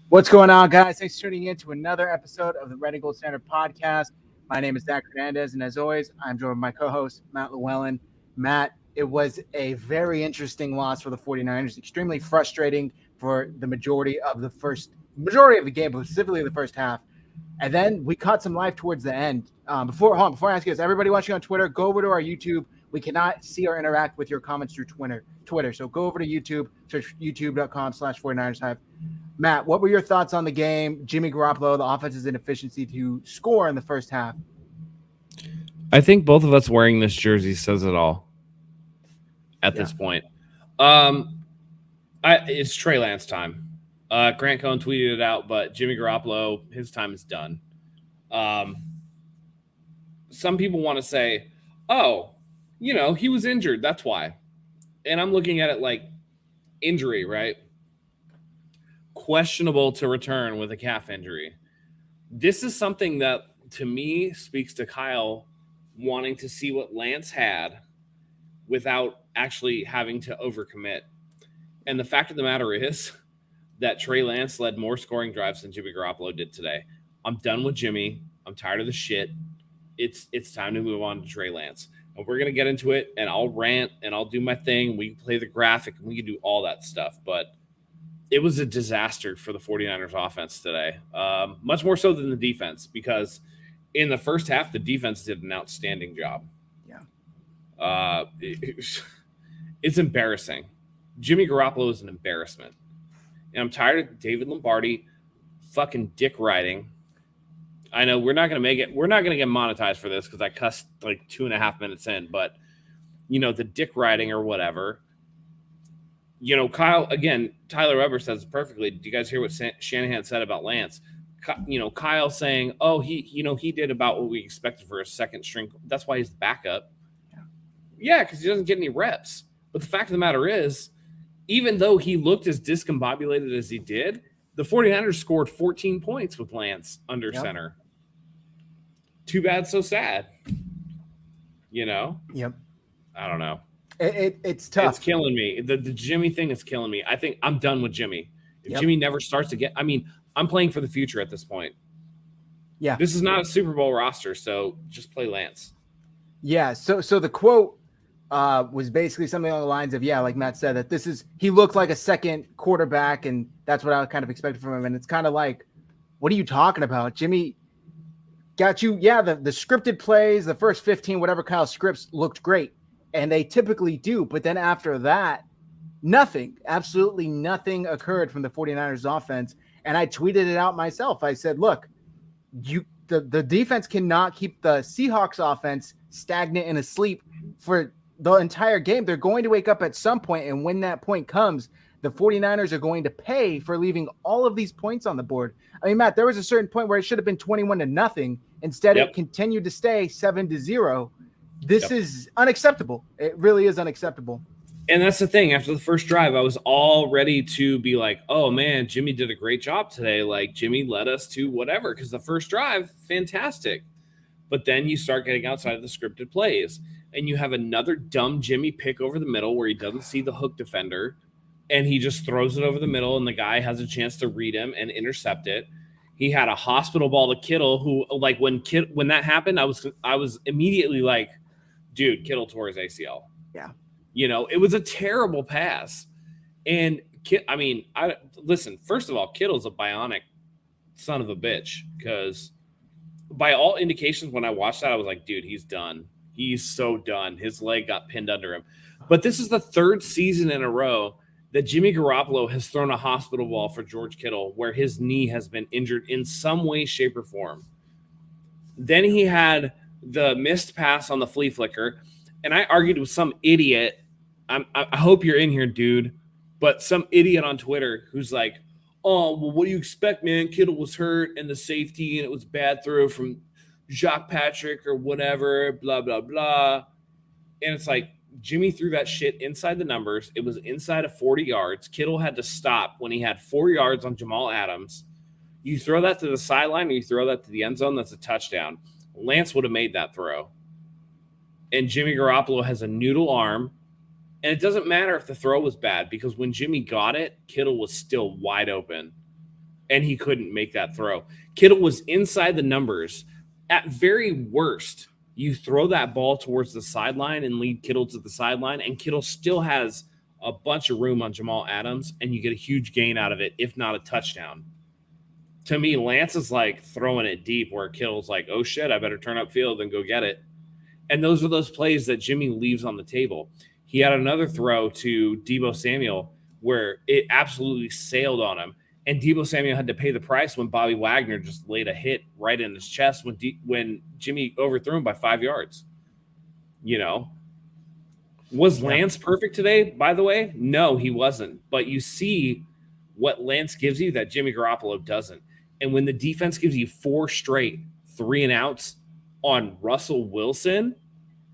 What's going on, guys? Thanks for tuning in to another episode of the Red and Gold Standard podcast. My name is Zach Hernandez, and as always, I'm joined by my co-host, Matt Llewellyn. Matt, it was a very interesting loss for the 49ers, extremely frustrating for the majority of the game, but specifically the first half. And then we caught some life towards the end. Before I ask you this, everybody watching on Twitter, go over to our YouTube. We cannot see or interact with your comments through Twitter. So go over to YouTube, search youtube.com/49ers Hive. Matt, what were your thoughts on the game? Jimmy Garoppolo, the offense's inefficiency to score in the first half. I think both of us wearing this jersey says it all at this point. It's Trey Lance time. Grant Cohn tweeted it out, but Jimmy Garoppolo, his time is done. Some people want to say, he was injured. That's why. And I'm looking at it like injury, right? Questionable to return with a calf injury. This is something that, to me, speaks to Kyle wanting to see what Lance had without actually having to overcommit. And the fact of the matter is that Trey Lance led more scoring drives than Jimmy Garoppolo did today. I'm done with Jimmy. I'm tired of the shit. It's time to move on to Trey Lance. And we're going to get into it, and I'll rant, and I'll do my thing. We can play the graphic, and we can do all that stuff. But it was a disaster for the 49ers offense today, much more so than the defense, because in the first half, the defense did an outstanding job. Yeah. It's embarrassing. Jimmy Garoppolo is an embarrassment. And I'm tired of David Lombardi fucking dick riding. I know we're not going to make it. We're not going to get monetized for this because I cussed like 2.5 minutes in, but, the dick riding or whatever. Kyle, again, Tyler Weber says it perfectly. Do you guys hear what Shanahan said about Lance? Kyle saying, he did about what we expected for a second string. That's why he's the backup. Yeah, because he doesn't get any reps. But the fact of the matter is, even though he looked as discombobulated as he did, the 49ers scored 14 points with Lance under center. Too bad, so sad. Yep. I don't know. It's tough. It's killing me. The Jimmy thing is killing me. I think I'm done with Jimmy. If Jimmy never starts to get – I'm playing for the future at this point. Yeah. This is not a Super Bowl roster, so just play Lance. Yeah, so the quote was basically something along the lines of, like Matt said, that he looked like a second quarterback, and that's what I kind of expected from him. And it's kind of like, what are you talking about? Jimmy got you – the scripted plays, the first 15, whatever Kyle scripts looked great. And they typically do. But then after that, absolutely nothing occurred from the 49ers offense. And I tweeted it out myself. I said, look, the defense cannot keep the Seahawks offense stagnant and asleep for the entire game. They're going to wake up at some point. And when that point comes, the 49ers are going to pay for leaving all of these points on the board. Matt, there was a certain point where it should have been 21-0. Instead, it continued to stay 7-0. This is unacceptable. It really is unacceptable. And that's the thing. After the first drive, I was all ready to be like, oh, man, Jimmy did a great job today. Like, Jimmy led us to whatever, because the first drive, fantastic. But then you start getting outside of the scripted plays, and you have another dumb Jimmy pick over the middle where he doesn't see the hook defender, and he just throws it over the middle, and the guy has a chance to read him and intercept it. He had a hospital ball to Kittle, who, like, when that happened, I was immediately like, dude, Kittle tore his ACL. Yeah. It was a terrible pass. And, listen, first of all, Kittle's a bionic son of a bitch, because by all indications, when I watched that, I was like, dude, he's done. He's so done. His leg got pinned under him. But this is the third season in a row that Jimmy Garoppolo has thrown a hospital ball for George Kittle where his knee has been injured in some way, shape, or form. Then he had the missed pass on the flea flicker, and I argued with some idiot. I hope you're in here, dude, but some idiot on Twitter who's like, oh, well, what do you expect, man? Kittle was hurt and the safety, and it was bad throw from Jacques Patrick or whatever, blah, blah, blah. And it's like, Jimmy threw that shit inside the numbers. It was inside of 40 yards. Kittle had to stop when he had 4 yards on Jamal Adams. You throw that to the sideline or you throw that to the end zone, that's a touchdown. Lance would have made that throw. And Jimmy Garoppolo has a noodle arm. And it doesn't matter if the throw was bad, because when Jimmy got it, Kittle was still wide open. and he couldn't make that throw. Kittle was inside the numbers. At very worst, you throw that ball towards the sideline and lead Kittle to the sideline, and Kittle still has a bunch of room on Jamal Adams, and you get a huge gain out of it, if not a touchdown. To me, Lance is like throwing it deep where Kittle's like, oh shit, I better turn upfield and go get it. And those are those plays that Jimmy leaves on the table. He had another throw to Deebo Samuel where it absolutely sailed on him. And Deebo Samuel had to pay the price when Bobby Wagner just laid a hit right in his chest when Jimmy overthrew him by 5 yards. Was Lance perfect today, by the way? No, he wasn't. But you see what Lance gives you that Jimmy Garoppolo doesn't. And when the defense gives you 4 straight 3-and-outs on Russell Wilson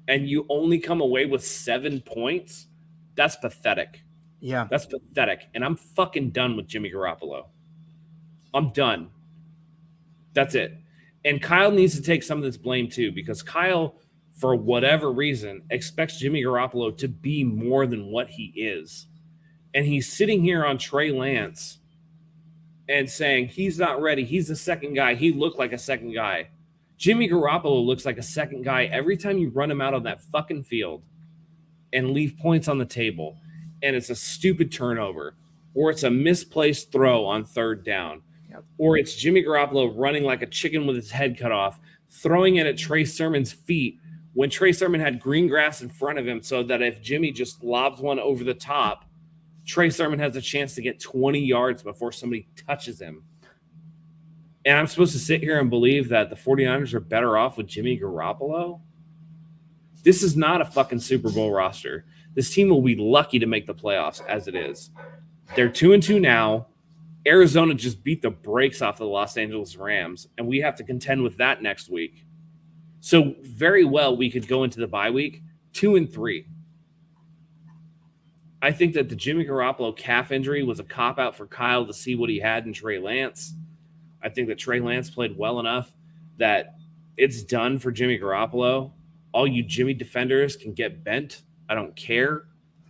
and you only come away with 7 points, that's pathetic. Yeah. That's pathetic. And I'm fucking done with Jimmy Garoppolo. I'm done. That's it. And Kyle needs to take some of this blame too, because Kyle, for whatever reason, expects Jimmy Garoppolo to be more than what he is. And he's sitting here on Trey Lance and saying he's not ready. He's the second guy. He looked like a second guy. Jimmy Garoppolo looks like a second guy every time you run him out on that fucking field and leave points on the table. And it's a stupid turnover, or it's a misplaced throw on 3rd down, or it's Jimmy Garoppolo running like a chicken with his head cut off, throwing it at Trey Sermon's feet when Trey Sermon had green grass in front of him, so that if Jimmy just lobs one over the top, Trey Sermon has a chance to get 20 yards before somebody touches him. And I'm supposed to sit here and believe that the 49ers are better off with Jimmy Garoppolo? This is not a fucking Super Bowl roster. This team will be lucky to make the playoffs as it is. They're 2-2 now. Arizona just beat the brakes off the Los Angeles Rams, and we have to contend with that next week. So very well, we could go into the bye week 2-3. I think that the Jimmy Garoppolo calf injury was a cop-out for Kyle to see what he had in Trey Lance. I think that Trey Lance played well enough that it's done for Jimmy Garoppolo. All you Jimmy defenders can get bent. I don't care.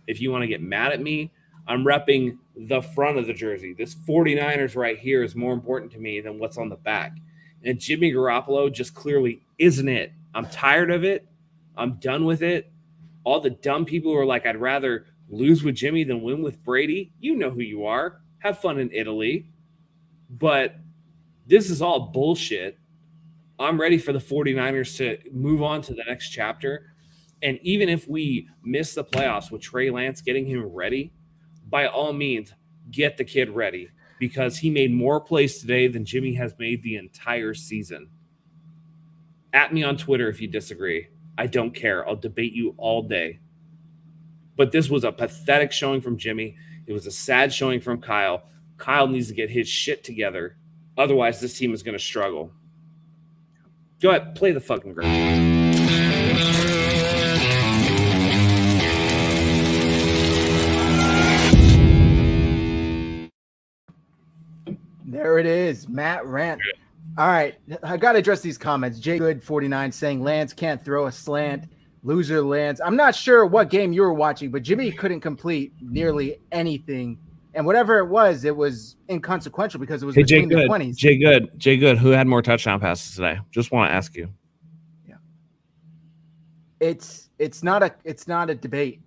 If you want to get mad at me, I'm repping the front of the jersey. This 49ers right here is more important to me than what's on the back. And Jimmy Garoppolo just clearly isn't it. I'm tired of it. I'm done with it. All the dumb people who are like, I'd rather lose with Jimmy than win with Brady. You know who you are. Have fun in Italy. But this is all bullshit. I'm ready for the 49ers to move on to the next chapter. And even if we miss the playoffs with Trey Lance getting him ready, by all means, get the kid ready, because he made more plays today than Jimmy has made the entire season. At me on Twitter if you disagree. I don't care. I'll debate you all day. But this was a pathetic showing from Jimmy. It was a sad showing from Kyle. Kyle needs to get his shit together. Otherwise, this team is going to struggle. Go ahead, play the fucking ground. There it is, Matt Rant. All right, I got to address these comments. J Good 49 saying Lance can't throw a slant. Loser Lance. I'm not sure what game you were watching, but Jimmy couldn't complete nearly anything. And whatever it was inconsequential because it was between the 20s. Jay Good, who had more touchdown passes today? Just want to ask you. Yeah. It's not a debate.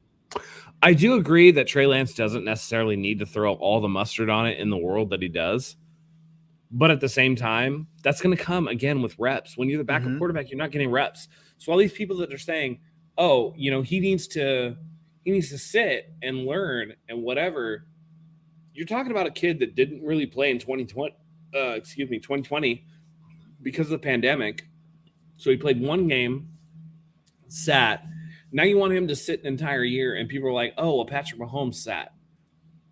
I do agree that Trey Lance doesn't necessarily need to throw all the mustard on it in the world that he does. But at the same time, that's going to come again with reps. When you're the backup quarterback, you're not getting reps. So all these people that are saying, "Oh, he needs to sit and learn and whatever," you're talking about a kid that didn't really play in 2020 because of the pandemic. So he played one game, sat. Now you want him to sit an entire year, and people are like, "Oh, well, Patrick Mahomes sat."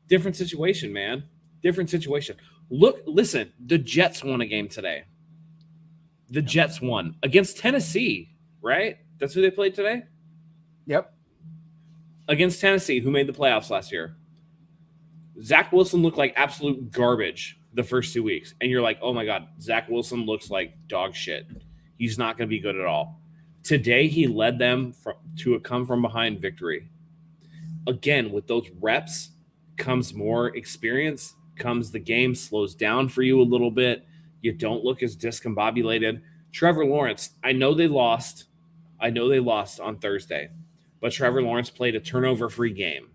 Different situation, man. Different situation. Listen, the Jets won a game today. The Jets won against Tennessee, right? That's who they played today? Yep. Against Tennessee, who made the playoffs last year. Zach Wilson looked like absolute garbage the first 2 weeks. And you're like, oh my God, Zach Wilson looks like dog shit. He's not going to be good at all. Today, he led them to a come-from-behind victory. Again, with those reps comes more experience. comes the game, slows down for you a little bit. You don't look as discombobulated. Trevor Lawrence, I know they lost on Thursday, but Trevor Lawrence played a turnover-free game.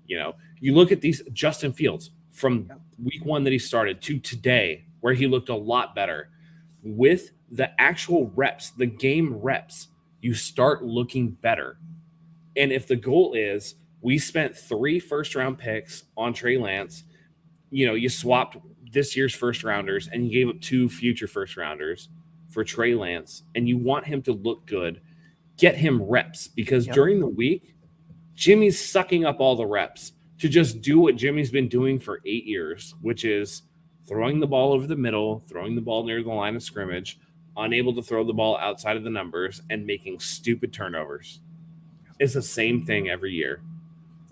You look at these Justin Fields from week 1 that he started to today, where he looked a lot better. With the actual reps, the game reps, you start looking better. And if the goal is we spent 3 first-round picks on Trey Lance, you swapped this year's first-rounders and you gave up 2 future first-rounders for Trey Lance, and you want him to look good, get him reps, because during the week, Jimmy's sucking up all the reps to just do what Jimmy's been doing for 8 years, which is throwing the ball over the middle, throwing the ball near the line of scrimmage, unable to throw the ball outside of the numbers, and making stupid turnovers. It's the same thing every year.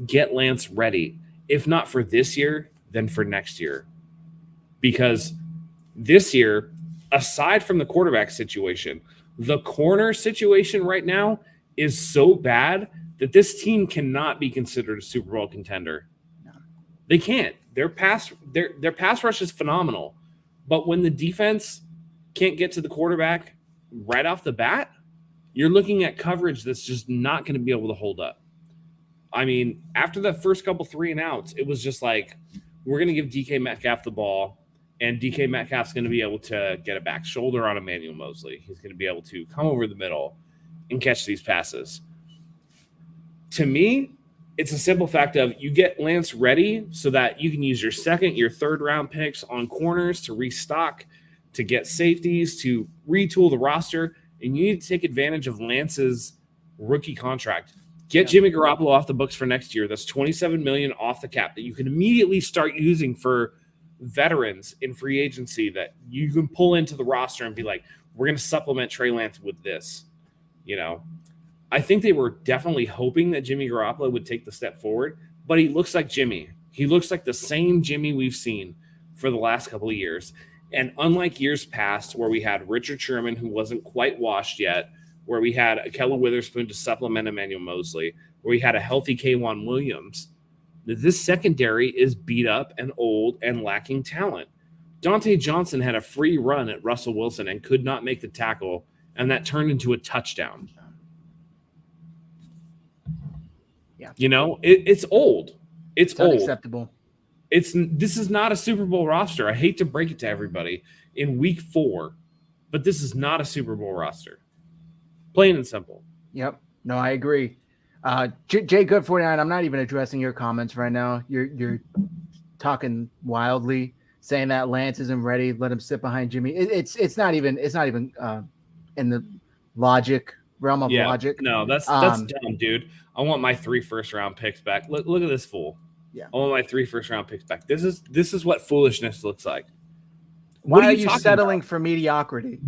Get Lance ready. If not for this year, then for next year. Because this year, aside from the quarterback situation, the corner situation right now is so bad that this team cannot be considered a Super Bowl contender. No. They can't. Their pass rush is phenomenal. But when the defense can't get to the quarterback right off the bat, you're looking at coverage that's just not going to be able to hold up. I mean, after the first couple 3-and-outs, it was just like, we're going to give DK Metcalf the ball, and DK Metcalf's going to be able to get a back shoulder on Emmanuel Mosley. He's going to be able to come over the middle and catch these passes. To me, it's a simple fact of you get Lance ready so that you can use your second, your third-round picks on corners to restock, to get safeties, to retool the roster, and you need to take advantage of Lance's rookie contract. Get Jimmy Garoppolo off the books for next year. That's $27 million off the cap that you can immediately start using for veterans in free agency that you can pull into the roster and be like, we're going to supplement Trey Lance with this. I think they were definitely hoping that Jimmy Garoppolo would take the step forward, but he looks like Jimmy. He looks like the same Jimmy we've seen for the last couple of years. And unlike years past where we had Richard Sherman, who wasn't quite washed yet, where we had Akella Witherspoon to supplement Emmanuel Mosley, where we had a healthy K'Wan Williams, this secondary is beat up and old and lacking talent. Dante Johnson had a free run at Russell Wilson and could not make the tackle, and that turned into a touchdown. Yeah. It's old. It's old. Unacceptable. This is not a Super Bowl roster. I hate to break it to everybody in week 4, but this is not a Super Bowl roster. Plain and simple. Yep. No, I agree. Jay Good 49. I'm not even addressing your comments right now. You're talking wildly, saying that Lance isn't ready. Let him sit behind Jimmy. It's not even in the logic realm of logic. No, that's dumb, dude. I want my 3 first-round picks back. Look at this fool. Yeah. I want my 3 first-round picks back. This is what foolishness looks like. Why are you settling for mediocrity?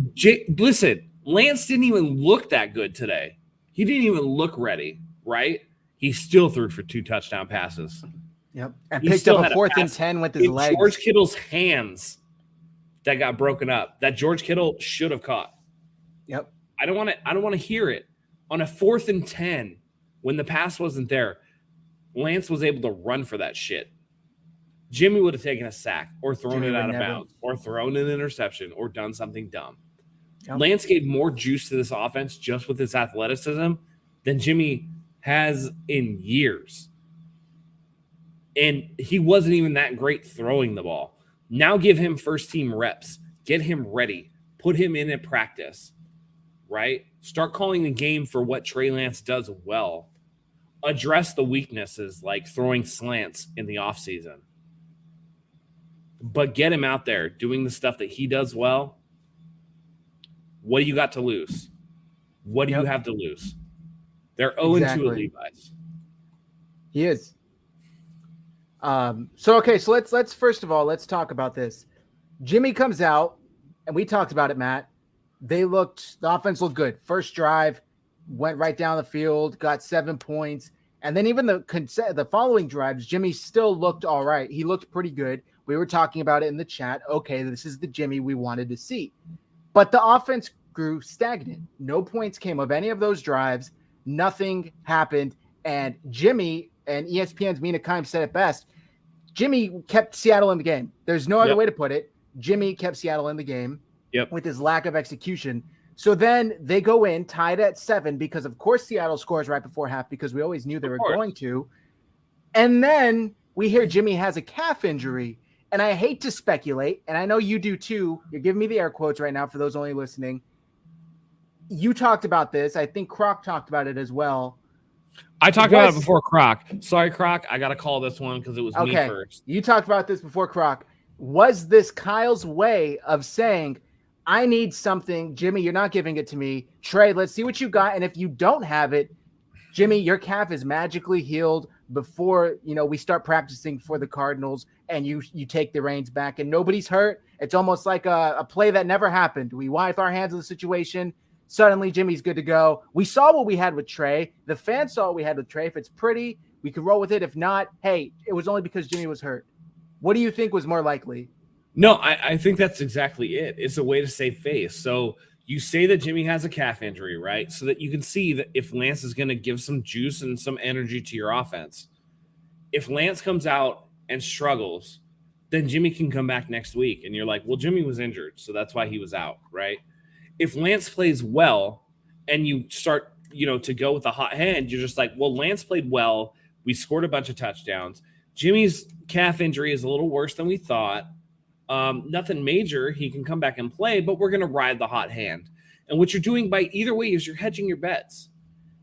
Listen, Lance didn't even look that good today. He didn't even look ready, right? He still threw for 2 touchdown passes. Yep. And picked up a 4th and 10 with his legs. George Kittle's hands that got broken up, that George Kittle should have caught. Yep. I don't want to hear it. On a 4th and 10, when the pass wasn't there, Lance was able to run for that shit. Jimmy would have taken a sack or thrown it out of bounds or thrown an interception or done something dumb. Yep. Lance gave more juice to this offense just with his athleticism than Jimmy has in years. And he wasn't even that great throwing the ball. Now give him first-team reps. Get him ready. Put him in at practice, right? Start calling the game for what Trey Lance does well. Address the weaknesses like throwing slants in the offseason. But get him out there doing the stuff that he does well. What do you got to lose? What do you have to lose? They're 0-2 at Levi's. He is. So let's first of all, let's talk about this. Jimmy comes out, and we talked about it, Matt. The offense looked good. First drive, went right down the field, got 7 points. And then even the following drives, Jimmy still looked all right. He looked pretty good. We were talking about it in the chat. Okay, this is the Jimmy we wanted to see. But the offense grew stagnant. No points came of any of those drives. Nothing happened. And Jimmy and ESPN's Mina Kimes said it best. Jimmy kept Seattle in the game. There's no other Yep. way to put it. Jimmy kept Seattle in the game Yep. with his lack of execution. So then they go in tied at 7 because, of course, Seattle scores right before half because we always knew they were going to. And then we hear Jimmy has a calf injury. And I hate to speculate, and I know you do too. You're giving me the air quotes right now for those only listening. You talked about this. I think Croc talked about it as well. I talked about it before Croc. Sorry, Croc. I got to call this one because it was me first. You talked about this before Croc. Was this Kyle's way of saying, I need something. Jimmy, you're not giving it to me. Trey, let's see what you got. And if you don't have it, Jimmy, your calf is magically healed before, we start practicing for the Cardinals and you take the reins back and nobody's hurt. It's almost like a play that never happened. We wipe our hands of the situation. Suddenly Jimmy's good to go. We saw what we had with Trey. The fans saw what we had with Trey. If it's pretty, we could roll with it. If not, hey, it was only because Jimmy was hurt. What do you think was more likely? No, I think that's exactly it. It's a way to save face. So you say that Jimmy has a calf injury, right? So that you can see that if Lance is going to give some juice and some energy to your offense. If Lance comes out and struggles, then Jimmy can come back next week. And you're like, well, Jimmy was injured, so that's why he was out, right? If Lance plays well and you start, to go with a hot hand, you're just like, well, Lance played well. We scored a bunch of touchdowns. Jimmy's calf injury is a little worse than we thought. Nothing major. He can come back and play, but we're going to ride the hot hand. And what you're doing by either way is you're hedging your bets.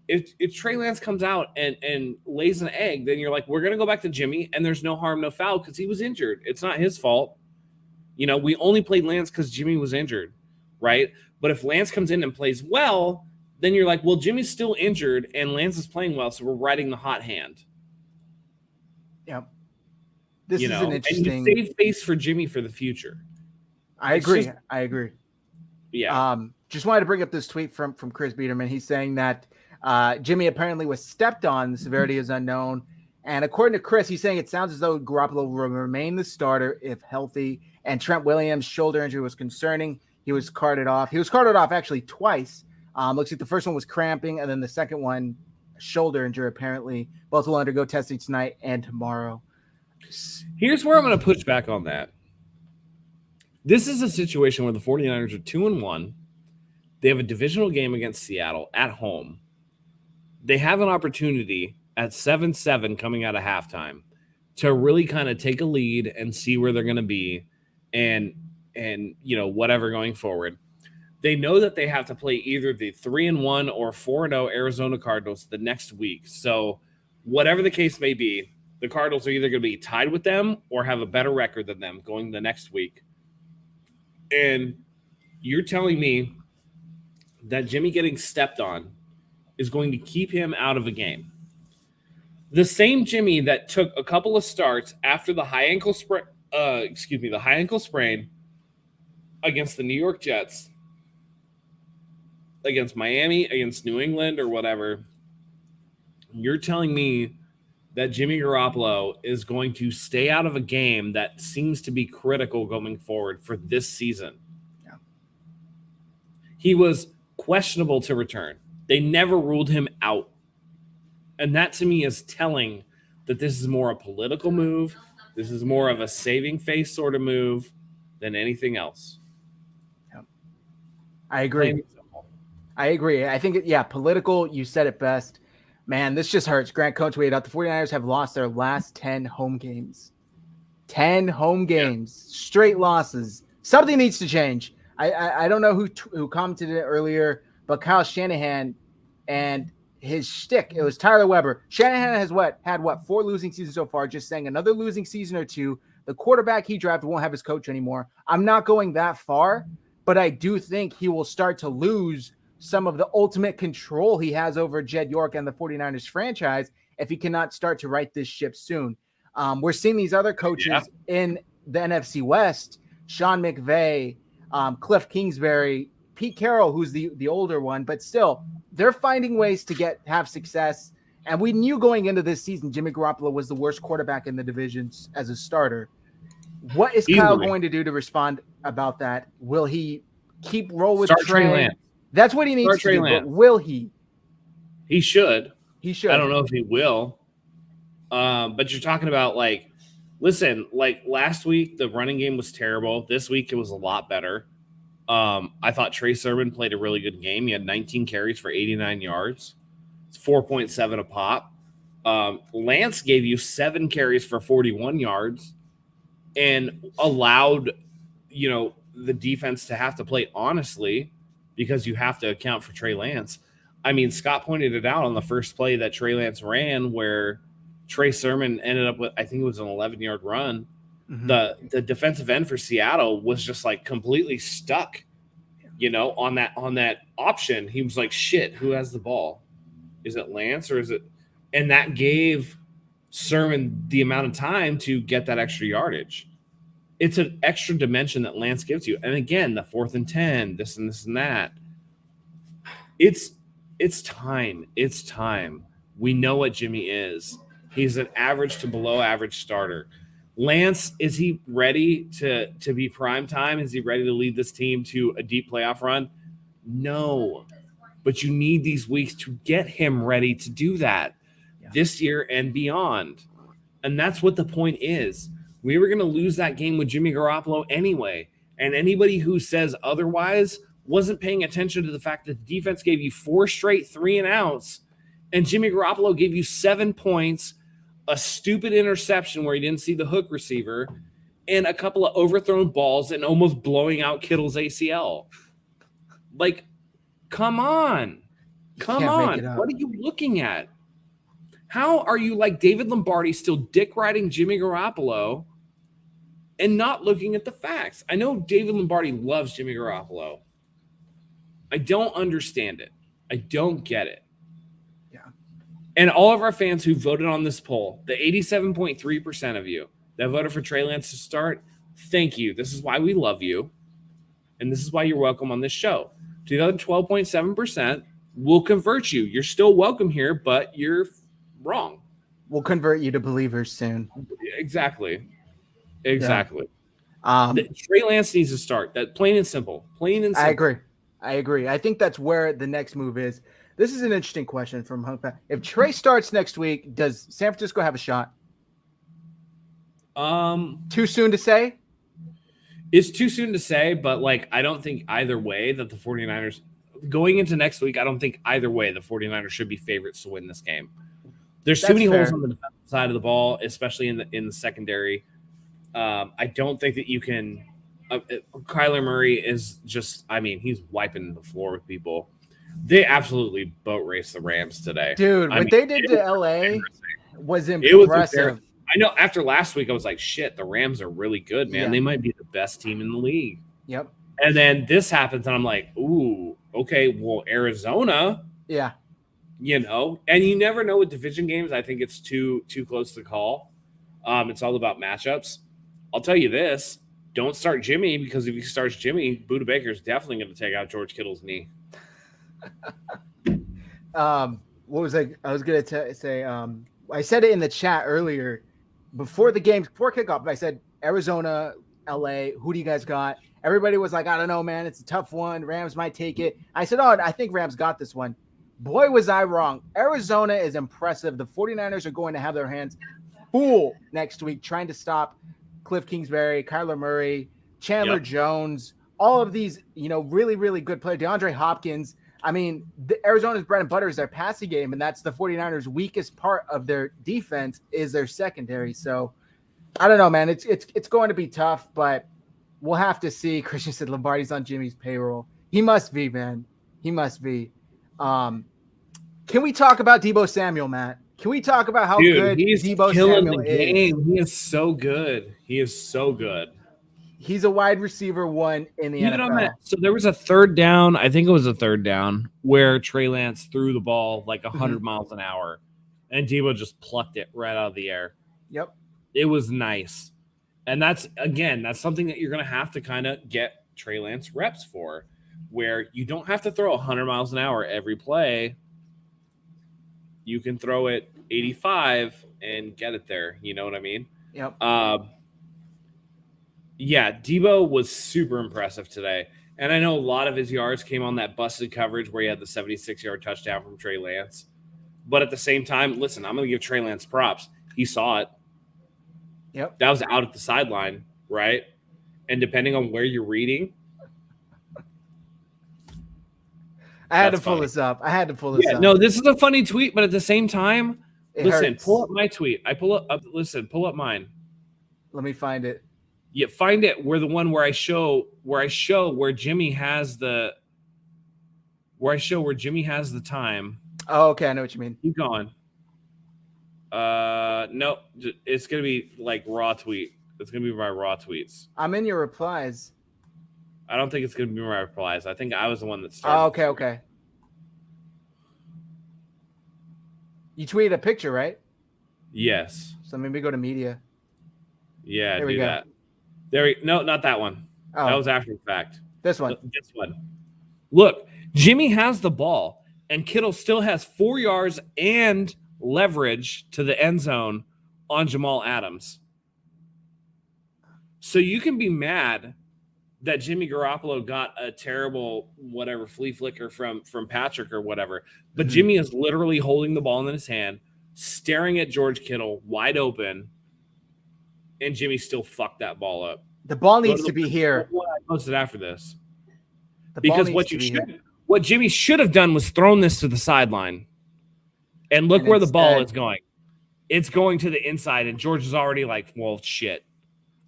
If Trey Lance comes out and lays an egg, then you're like, we're going to go back to Jimmy, and there's no harm, no foul because he was injured. It's not his fault. We only played Lance because Jimmy was injured, right? But if Lance comes in and plays well, then you're like, well, Jimmy's still injured, and Lance is playing well, so we're riding the hot hand. Yeah. This is an interesting. And you save face for Jimmy for the future. I agree. Yeah. Just wanted to bring up this tweet from Chris Biederman. He's saying that Jimmy apparently was stepped on. The severity is unknown. And according to Chris, he's saying it sounds as though Garoppolo will remain the starter if healthy. And Trent Williams' shoulder injury was concerning. He was carted off. He was carted off actually twice. Looks like the first one was cramping, and then the second one, shoulder injury apparently. Both will undergo testing tonight and tomorrow. Here's where I'm going to push back on that. This is a situation where the 49ers are 2-1. They have a divisional game against Seattle at home. They have an opportunity at 7-7 coming out of halftime to really kind of take a lead and see where they're going to be and whatever going forward. They know that they have to play either the 3-1 or 4-0 Arizona Cardinals the next week. So whatever the case may be, the Cardinals are either going to be tied with them or have a better record than them going the next week. And you're telling me that Jimmy getting stepped on is going to keep him out of a game. The same Jimmy that took a couple of starts after the high ankle sprain against the New York Jets, against Miami, against New England or whatever. You're telling me that Jimmy Garoppolo is going to stay out of a game that seems to be critical going forward for this season. Yeah. He was questionable to return. They never ruled him out. And that to me is telling that this is more a political move. This is more of a saving face sort of move than anything else. Yeah. I agree. I think, political, you said it best. Man, this just hurts. Grant Cohn tweeted out the 49ers have lost their last 10 home games. 10 home games, straight losses. Something needs to change. I don't know who commented it earlier, but Kyle Shanahan and his shtick, it was Tyler Weber. Shanahan has had 4 losing seasons so far, just saying another losing season or two. The quarterback he drafted won't have his coach anymore. I'm not going that far, but I do think he will start to lose some of the ultimate control he has over Jed York and the 49ers franchise if he cannot start to right this ship soon. We're seeing these other coaches in the NFC West, Sean McVay, Cliff Kingsbury, Pete Carroll, who's the older one, but still, they're finding ways to have success. And we knew going into this season, Jimmy Garoppolo was the worst quarterback in the divisions as a starter. What is Kyle going to do to respond about that? Will he keep roll with Trey Lance? That's what he needs to do, but will he? He should. He should. I don't know if he will. But you're talking about Listen, like last week, the running game was terrible. This week, it was a lot better. I thought Trey Sermon played a really good game. He had 19 carries for 89 yards. It's 4.7 a pop. Lance gave you 7 carries for 41 yards and allowed, the defense to have to play honestly because you have to account for Trey Lance. I mean, Scott pointed it out on the first play that Trey Lance ran where Trey Sermon ended up with, I think it was an 11-yard run. Mm-hmm. The defensive end for Seattle was just like completely stuck, on that option. He was like, shit, who has the ball? Is it Lance or is it? And that gave Sermon the amount of time to get that extra yardage. It's an extra dimension that Lance gives you. And again, the 4th and 10, this and this and that. It's time. It's time. We know what Jimmy is. He's an average to below average starter. Lance, is he ready to be prime time? Is he ready to lead this team to a deep playoff run? No. But you need these weeks to get him ready to do that this year and beyond. And that's what the point is. We were going to lose that game with Jimmy Garoppolo anyway. And anybody who says otherwise wasn't paying attention to the fact that the defense gave you 4 straight 3-and-outs, and Jimmy Garoppolo gave you 7 points, a stupid interception where he didn't see the hook receiver, and a couple of overthrown balls and almost blowing out Kittle's ACL. Like, come on. Come on. What are you looking at? How are you like David Lombardi still dick riding Jimmy Garoppolo and not looking at the facts? I know David Lombardi loves Jimmy Garoppolo. I don't understand it. I don't get it. Yeah. And all of our fans who voted on this poll, the 87.3% of you that voted for Trey Lance to start, thank you. This is why we love you. And this is why you're welcome on this show. To the other 12.7% will convert you. You're still welcome here, but you're wrong. We'll convert you to believers soon. Exactly. Yeah. Trey Lance needs to start. That plain and simple. Plain and simple. I agree. I think that's where the next move is. This is an interesting question from Hunk. If Trey starts next week, does San Francisco have a shot? Too soon to say? It's too soon to say, but like I don't think either way that the 49ers going into next week, I don't think either way the 49ers should be favorites to win this game. There's too many holes on the defensive side of the ball, especially in the secondary. I don't think that you can Kyler Murray is just, I mean, he's wiping the floor with people. They absolutely boat raced the Rams today. Dude, what they did to LA was impressive. I know after last week, I was like, shit, the Rams are really good, man. Yeah. They might be the best team in the league. Yep. And then this happens, and I'm like, ooh, okay, well, Arizona. Yeah. And you never know with division games. I think it's too close to call. It's all about matchups. I'll tell you this. Don't start Jimmy, because if he starts Jimmy, Budda Baker is definitely going to take out George Kittle's knee. What was I was going to say, I said it in the chat earlier before kickoff, I said, Arizona, LA, who do you guys got? Everybody was like, I don't know, man. It's a tough one. Rams might take it. I said, I think Rams got this one. Boy, was I wrong. Arizona is impressive. The 49ers are going to have their hands full next week trying to stop Cliff Kingsbury, Kyler Murray, Chandler Jones, all of these, really, really good players. DeAndre Hopkins. I mean, Arizona's bread and butter is their passing game, and that's the 49ers' weakest part of their defense is their secondary. So, I don't know, man. It's going to be tough, but we'll have to see. Christian said Lombardi's on Jimmy's payroll. He must be, man. He must be. Can we talk about Deebo Samuel, Matt? Can we talk about how good Deebo Samuel is? He is so good. He is so good. He's a wide receiver one in the NFL. So there was a third down. I think it was a third down where Trey Lance threw the ball like 100 miles an hour, and Deebo just plucked it right out of the air. Yep. It was nice. And that's something that you're going to have to kind of get Trey Lance reps for, where you don't have to throw 100 miles an hour every play. You can throw it 85 and get it there. You know what I mean? Yep. Yeah, Deebo was super impressive today. And I know a lot of his yards came on that busted coverage where he had the 76-yard touchdown from Trey Lance. But at the same time, listen, I'm going to give Trey Lance props. He saw it. Yep. That was out at the sideline, right? And depending on where you're reading, I had to that's pull funny. this up. I had to pull this Yeah, up. no, this is a funny tweet, but at the same time, It listen, hurts. pull up my tweet. I pull up. Listen, pull up mine. Let me find it. Yeah, find it. Where the one where I show where Jimmy has the time. Oh, okay. I know what you mean. Keep going. No, it's gonna be like raw tweet. It's gonna be my raw tweets. I'm in your replies. I don't think it's gonna be my replies. I think I was the one that started. Oh, okay, okay. You tweeted a picture, right? Yes. So maybe go to media. Yeah, There we do go. that. No, not that one. Oh, That was after the fact. this one. This one. Look, Jimmy has the ball, and Kittle still has 4 yards and leverage to the end zone on Jamal Adams. So you can be mad that Jimmy Garoppolo got a terrible whatever flea flicker from Patrick or whatever, but Jimmy is literally holding the ball in his hand, staring at George Kittle wide open, and Jimmy still fucked that ball up. The ball needs to be here. What I posted after this. The ball Because needs what Jimmy should have done was thrown this to the sideline. And look And where the ball instead- is going. It's going to the inside, and George is already like, well, shit.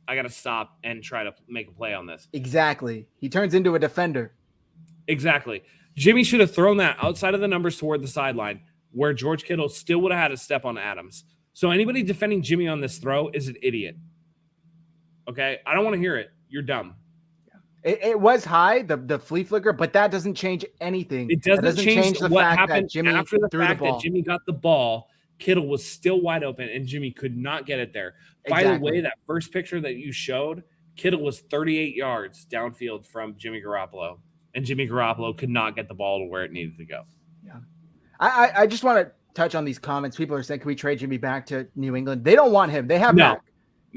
I got to stop and try to make a play on this. Exactly. He turns into a defender. Exactly. Jimmy should have thrown that outside of the numbers toward the sideline where George Kittle still would have had a step on Adams. So anybody defending Jimmy on this throw is an idiot. Okay? I don't want to hear it. You're dumb. It was high, the flea flicker, but that doesn't change anything. It doesn't change the what fact that happened Jimmy after the threw fact the ball. that Jimmy got the ball. Kittle was still wide open, and Jimmy could not get it there. By the way, that first picture that you showed, Kittle was 38 yards downfield from Jimmy Garoppolo, and Jimmy Garoppolo could not get the ball to where it needed to go. Yeah, I just want to touch on these comments. People are saying, can we trade Jimmy back to New England? They don't want him. They have Mac.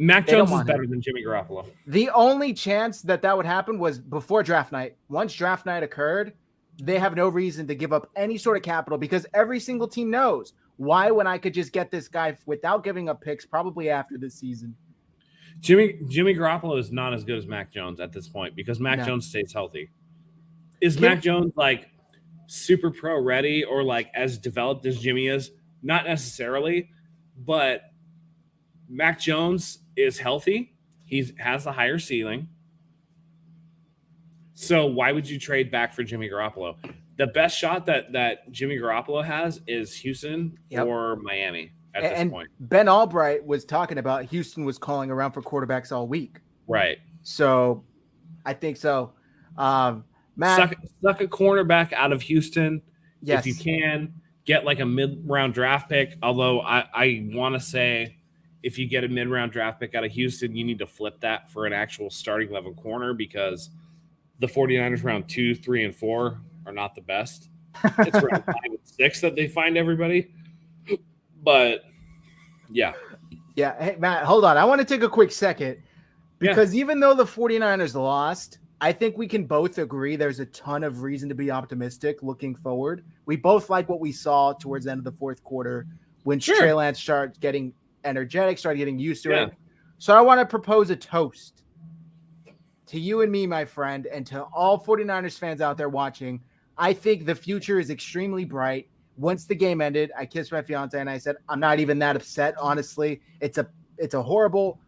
Mac Jones is better than Jimmy Garoppolo. The only chance that would happen was before draft night. Once draft night occurred, they have no reason to give up any sort of capital because every single team knows why when I could just get this guy without giving up picks probably after this season. Jimmy Garoppolo is not as good as Mac Jones at this point because Mac Jones stays healthy. Is Mac Jones like super pro ready or like as developed as Jimmy is? Not necessarily, but Mac Jones is healthy. He has a higher ceiling. So why would you trade back for Jimmy Garoppolo? The best shot that Jimmy Garoppolo has is Houston or Miami at this point. Ben Albright was talking about Houston was calling around for quarterbacks all week. Right. So I think so. Matt, suck a cornerback out of Houston yes. if you can. Get like a mid-round draft pick. Although I want to say if you get a mid-round draft pick out of Houston, you need to flip that for an actual starting level corner because the 49ers round 2, 3, and 4 are not the best. It's round 5 and 6 that they find everybody. But yeah. Yeah. Hey, Matt, hold on. I want to take a quick second because even though the 49ers lost, I think we can both agree there's a ton of reason to be optimistic looking forward. We both like what we saw towards the end of the fourth quarter when Trey Lance started getting energetic, started getting used to it. So I want to propose a toast to you and me, my friend, and to all 49ers fans out there watching. I think the future is extremely bright. Once the game ended, I kissed my fiance and I said, I'm not even that upset, honestly. It's a horrible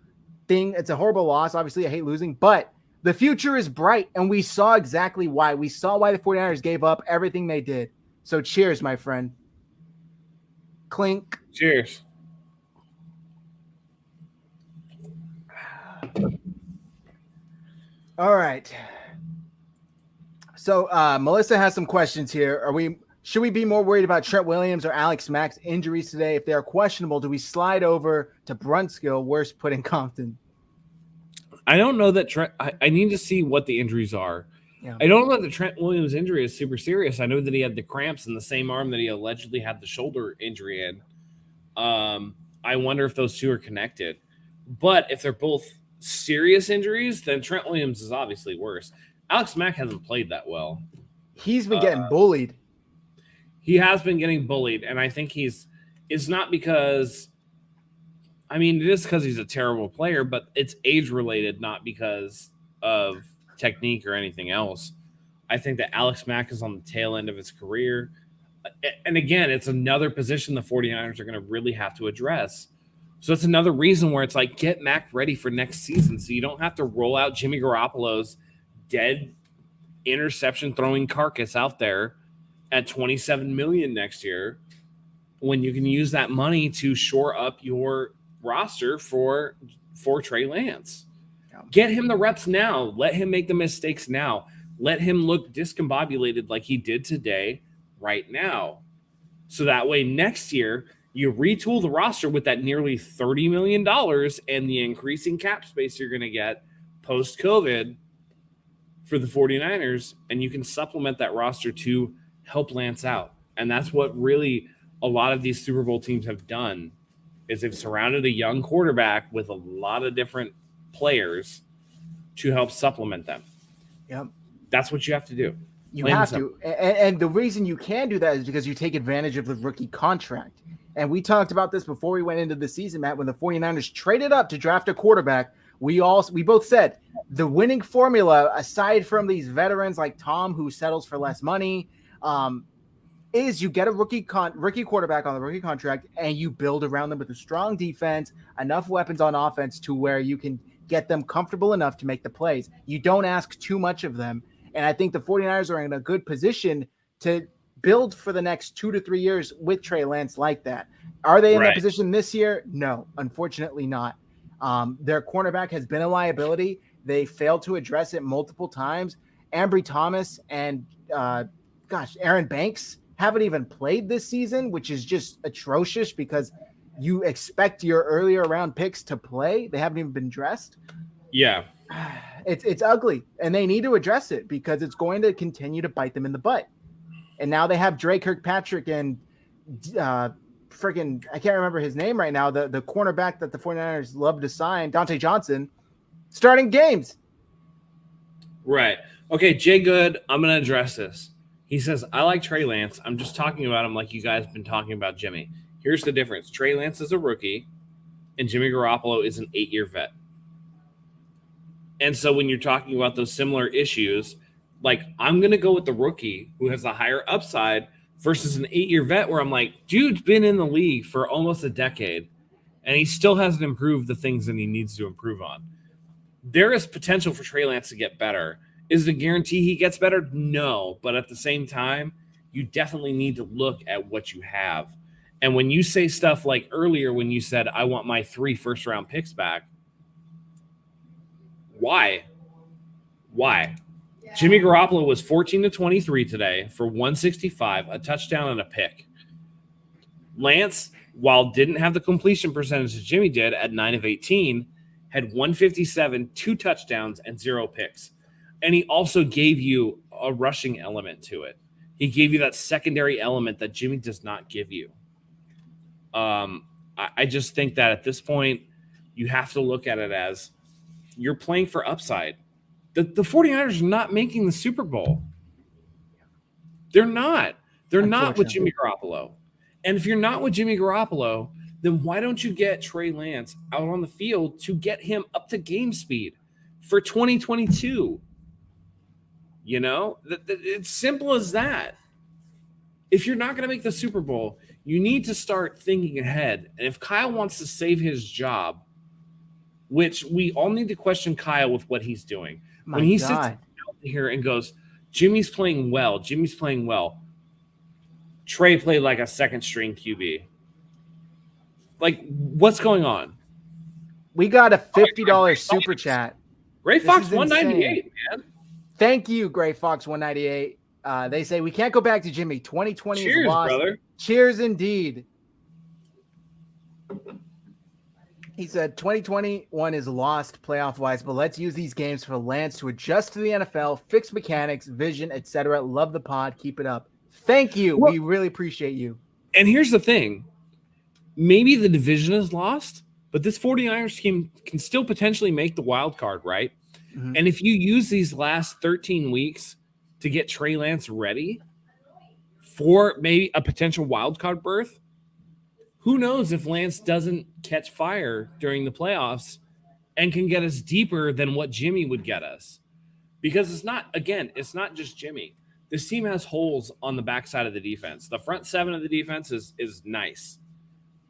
thing. It's a horrible loss. Obviously, I hate losing, but the future is bright, and we saw exactly why. We saw why the 49ers gave up everything they did. So cheers, my friend. Clink. Cheers. All right. So Melissa has some questions here. Should we be more worried about Trent Williams or Alex Mack's injuries today? If they are questionable, do we slide over to Brunskill? Worse put in Compton. I don't know that Trent. I need to see what the injuries are. Yeah. I don't know that the Trent Williams injury is super serious. I know that he had the cramps in the same arm that he allegedly had the shoulder injury in. I wonder if those two are connected. But if they're both serious injuries, then Trent Williams is obviously worse. Alex Mack hasn't played that well. He's been getting bullied. He has been getting bullied, and I think it's not because I mean, it is because he's a terrible player, but it's age related, not because of technique or anything else. I think that Alex Mack is on the tail end of his career. And again, it's another position the 49ers are going to really have to address. So it's another reason where it's like, get Mack ready for next season so you don't have to roll out Jimmy Garoppolo's dead interception throwing carcass out there at $27 million next year when you can use that money to shore up your roster for Trey Lance. Get him the reps now. Let him make the mistakes now. Let him look discombobulated like he did today right now. So that way next year you retool the roster with that nearly $30 million and the increasing cap space you're going to get post-COVID for the 49ers, and you can supplement that roster to help Lance out. And that's what really a lot of these Super Bowl teams have done is they've surrounded a young quarterback with a lot of different players to help supplement them. Yep. That's what you have to do. You have to. And the reason you can do that is because you take advantage of the rookie contract. And we talked about this before we went into the season, Matt, when the 49ers traded up to draft a quarterback. We both said the winning formula, aside from these veterans like Tom, who settles for less money, is you get a rookie quarterback on the rookie contract and you build around them with a strong defense, enough weapons on offense to where you can get them comfortable enough to make the plays. You don't ask too much of them. And I think the 49ers are in a good position to build for the next 2 to 3 years with Trey Lance like that. Are they in that position this year? No, unfortunately not. Their cornerback has been a liability. They failed to address it multiple times. Ambry Thomas and, Aaron Banks haven't even played this season, which is just atrocious because you expect your earlier round picks to play. They haven't even been dressed. Yeah. It's ugly, and they need to address it because it's going to continue to bite them in the butt. And now they have Dre Kirkpatrick and I can't remember his name right now, the cornerback that the 49ers love to sign, Dante Johnson, starting games. Right. Okay, Jay Good, I'm going to address this. He says, I like Trey Lance. I'm just talking about him like you guys have been talking about Jimmy. Here's the difference. Trey Lance is a rookie, and Jimmy Garoppolo is an 8-year vet. And so when you're talking about those similar issues, like I'm going to go with the rookie who has a higher upside versus an 8-year vet where I'm like, dude's been in the league for almost a decade, and he still hasn't improved the things that he needs to improve on. There is potential for Trey Lance to get better. Is it a guarantee he gets better? No. But at the same time, you definitely need to look at what you have. And when you say stuff like earlier when you said, I want my 3 first-round picks back, why? Why? Yeah. Jimmy Garoppolo was 14-23 today for 165, a touchdown and a pick. Lance, while didn't have the completion percentage that Jimmy did at 9 of 18, had 157, 2 touchdowns, and 0 picks. And he also gave you a rushing element to it. He gave you that secondary element that Jimmy does not give you. I just think that at this point, you have to look at it as you're playing for upside. The 49ers are not making the Super Bowl. They're not. They're not with Jimmy Garoppolo. And if you're not with Jimmy Garoppolo, then why don't you get Trey Lance out on the field to get him up to game speed for 2022? You know, it's simple as that. If you're not going to make the Super Bowl, you need to start thinking ahead. And if Kyle wants to save his job, which we all need to question Kyle with what he's doing. When he sits out here and goes, Jimmy's playing well. Trey played like a second-string QB. Like, what's going on? We got a $50 super chat. Gray Fox 198, man. Thank you, Gray Fox 198. They say we can't go back to Jimmy. 2020 Cheers, is lost. Brother. Cheers indeed. He said 2021 is lost playoff-wise, but let's use these games for Lance to adjust to the NFL, fix mechanics, vision, etc. Love the pod. Keep it up. Thank you. Well, we really appreciate you. And here's the thing. Maybe the division is lost, but this 49ers team can still potentially make the wild card, right? Mm-hmm. And if you use these last 13 weeks to get Trey Lance ready for maybe a potential wild card berth, Who knows if Lance doesn't catch fire during the playoffs and can get us deeper than what Jimmy would get us? Because it's not just Jimmy. This team has holes on the backside of the defense. The front seven of the defense is nice.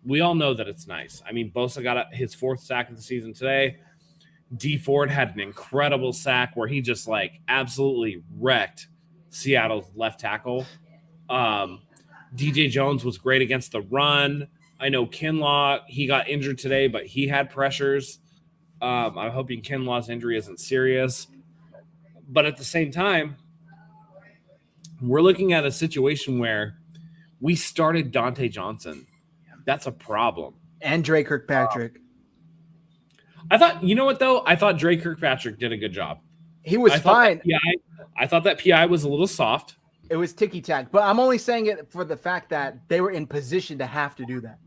We all know that it's nice. I mean, Bosa got his 4th sack of the season today. D Ford had an incredible sack where he just like absolutely wrecked Seattle's left tackle. DJ Jones was great against the run. I know Kinlaw, he got injured today, but he had pressures. I'm hoping Kinlaw's injury isn't serious. But at the same time, we're looking at a situation where we started Dante Johnson. That's a problem. And Dre Kirkpatrick. I thought, you know what, though? I thought Dre Kirkpatrick did a good job. He was fine. I thought that PI was a little soft. It was ticky-tack. But I'm only saying it for the fact that they were in position to have to do that.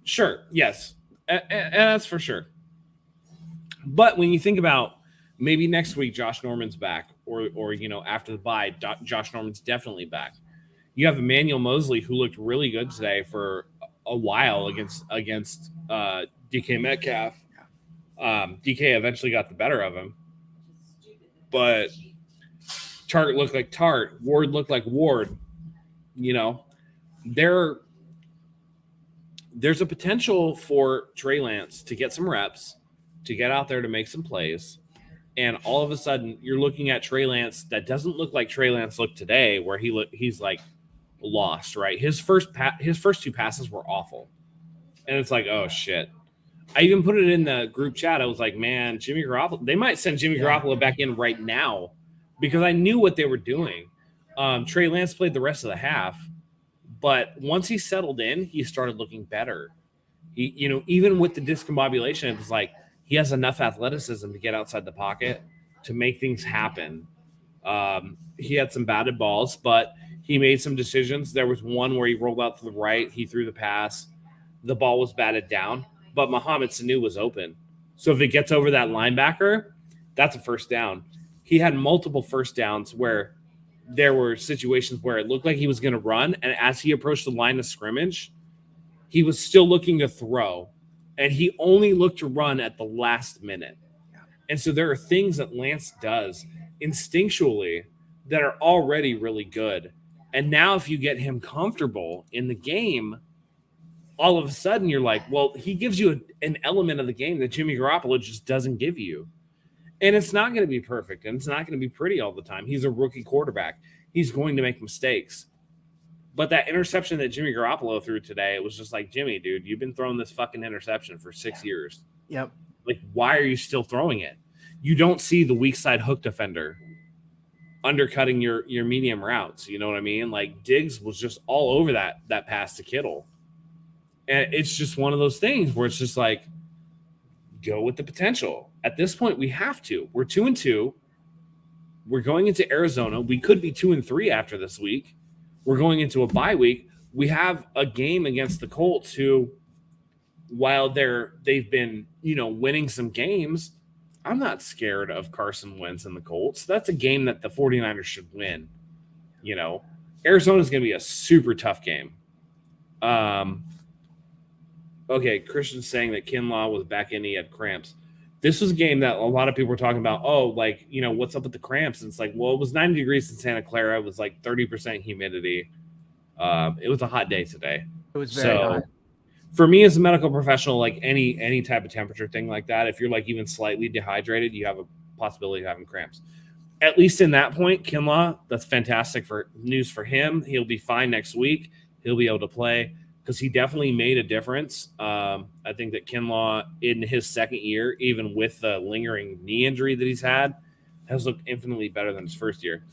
Sure, yes. And that's for sure. But when you think about maybe next week Josh Norman's back, or you know, after the bye, Josh Norman's definitely back. You have Emmanuel Mosley, who looked really good today for a while against DK Metcalf. DK eventually got the better of him, but Tart looked like Tart. Ward looked like Ward. You know, there's a potential for Trey Lance to get some reps, to get out there to make some plays, and all of a sudden you're looking at Trey Lance that doesn't look like Trey Lance looked today, where he's like lost, right? His first 2 passes were awful, and it's like, oh shit. I even put it in the group chat. I was like, man, Jimmy Garoppolo, they might send Jimmy Garoppolo back in right now, because I knew what they were doing. Trey Lance played the rest of the half, but once he settled in, he started looking better. He, you know, even with the discombobulation, it was like he has enough athleticism to get outside the pocket to make things happen. He had some batted balls, but he made some decisions. There was one where he rolled out to the right. He threw the pass. The ball was batted down, but Mohamed Sanu was open. So if it gets over that linebacker, that's a first down. He had multiple first downs where there were situations where it looked like he was going to run, and as he approached the line of scrimmage, he was still looking to throw, and he only looked to run at the last minute. And so there are things that Lance does instinctually that are already really good. And now if you get him comfortable in the game, all of a sudden you're like, well, he gives you an element of the game that Jimmy Garoppolo just doesn't give you. And it's not going to be perfect, and it's not going to be pretty all the time. He's a rookie quarterback. He's going to make mistakes. But that interception that Jimmy Garoppolo threw today, it was just like, Jimmy, dude, you've been throwing this fucking interception for 6 years. Yep. Like, why are you still throwing it? You don't see the weak side hook defender undercutting your medium routes. You know what I mean? Like, Diggs was just all over that pass to Kittle. And it's just one of those things where it's just like, go with the potential. At this point, we have to. We're 2-2. We're going into Arizona. We could be 2-3 after this week. We're going into a bye week. We have a game against the Colts, who, while they've been, you know, winning some games, I'm not scared of Carson Wentz and the Colts. That's a game that the 49ers should win. You know, Arizona's going to be a super tough game. Okay, Christian's saying that Kinlaw was back in, he had cramps. This was a game that a lot of people were talking about, oh, like, you know, what's up with the cramps? And it's like, well, it was 90 degrees in Santa Clara. It was like 30% humidity. It was a hot day today. It was very hot. For me as a medical professional, like any type of temperature thing like that, if you're like even slightly dehydrated, you have a possibility of having cramps. At least in that point, Kinlaw, that's fantastic for news for him. He'll be fine next week. He'll be able to play, because he definitely made a difference. I think that Kinlaw, in his second year, even with the lingering knee injury that he's had, has looked infinitely better than his first year.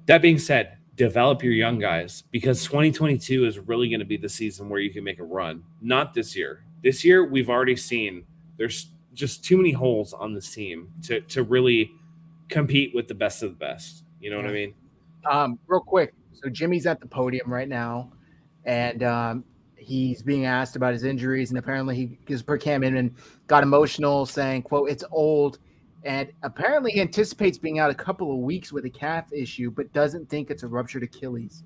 That being said, develop your young guys, because 2022 is really going to be the season where you can make a run. Not this year. This year, we've already seen there's just too many holes on this team to really compete with the best of the best. You know what I mean? Real quick. So Jimmy's at the podium right now, and he's being asked about his injuries, and apparently because Cam Inman got emotional, saying, quote, "It's old," and apparently he anticipates being out a couple of weeks with a calf issue, but doesn't think it's a ruptured Achilles.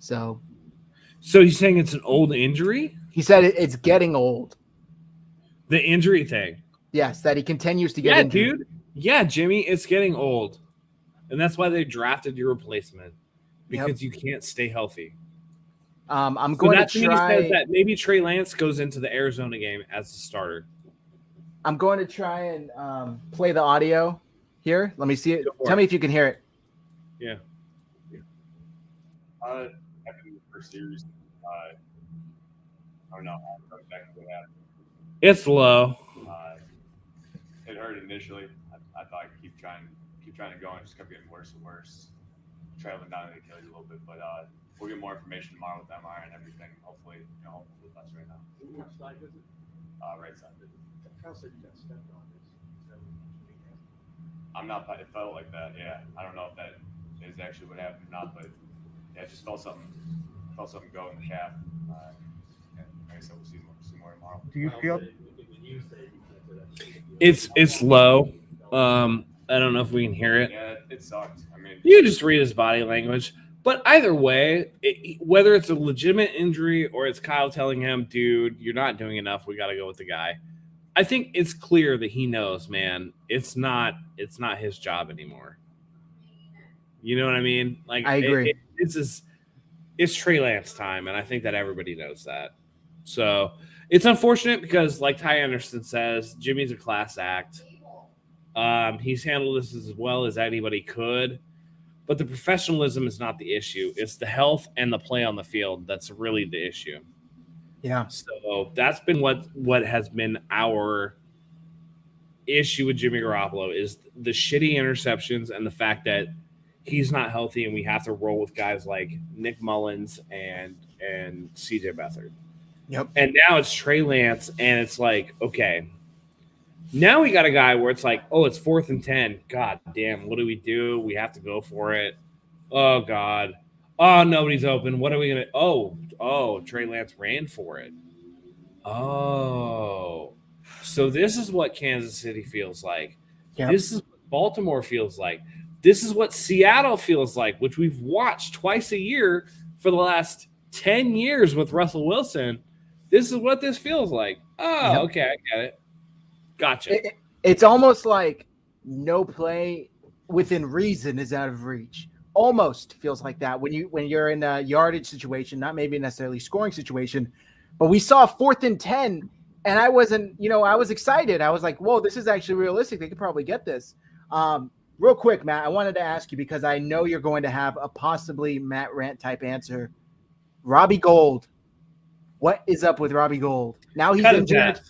So, So he's saying it's an old injury? He said it's getting old. The injury thing. Yes, that he continues to get injured. Dude. Yeah, Jimmy, it's getting old. And that's why they drafted your replacement. Because you can't stay healthy. I'm going to try that maybe Trey Lance goes into the Arizona game as a starter. I'm going to try and play the audio here. Let me see it. Tell me if you can hear it. Yeah. After the first series, I don't know exactly what happened. It's low. It hurt initially. I thought I'd keep trying to go, and it just kept getting worse and worse. Traveling down to the Achilles a little bit, but we'll get more information tomorrow with MRI and everything. Hopefully, hopefully less right now. Which side is it? Right side. Kyle said you got stepped on. I'm not. It felt like that. Yeah, I don't know if that is actually what happened or not, but yeah, it just felt something go in the calf. And like I said, we'll see more tomorrow. Do you feel? It's low. I don't know if we can hear it. Yeah, it sucked. I mean, you just read his body language. But either way, whether it's a legitimate injury or it's Kyle telling him, dude, you're not doing enough, we got to go with the guy. I think it's clear that he knows, man, it's not his job anymore. You know what I mean? Like, I agree. It's Trey Lance time, and I think that everybody knows that. So it's unfortunate because, like Ty Anderson says, Jimmy's a class act. He's handled this as well as anybody could. But the professionalism is not the issue. It's the health and the play on the field that's really the issue. Yeah. So that's been what has been our issue with Jimmy Garoppolo is the shitty interceptions and the fact that he's not healthy and we have to roll with guys like Nick Mullins and CJ Beathard. Yep. And now it's Trey Lance, and it's like, okay, now we got a guy where it's like, oh, it's 4th and 10. God damn, what do? We have to go for it. Oh, God. Oh, nobody's open. What are we going to – oh, Trey Lance ran for it. Oh. So this is what Kansas City feels like. Yep. This is what Baltimore feels like. This is what Seattle feels like, which we've watched twice a year for the last 10 years with Russell Wilson. This is what this feels like. Oh, Yep. Okay, I get it. Gotcha. It's almost like no play within reason is out of reach. Almost feels like that when you're in a yardage situation, not maybe necessarily scoring situation. But we saw 4th and 10, and I wasn't, I was excited. I was like, whoa, this is actually realistic. They could probably get this. Real quick, Matt, I wanted to ask you because I know you're going to have a possibly Matt Rant type answer. Robbie Gold. What is up with Robbie Gold? Now he's injured.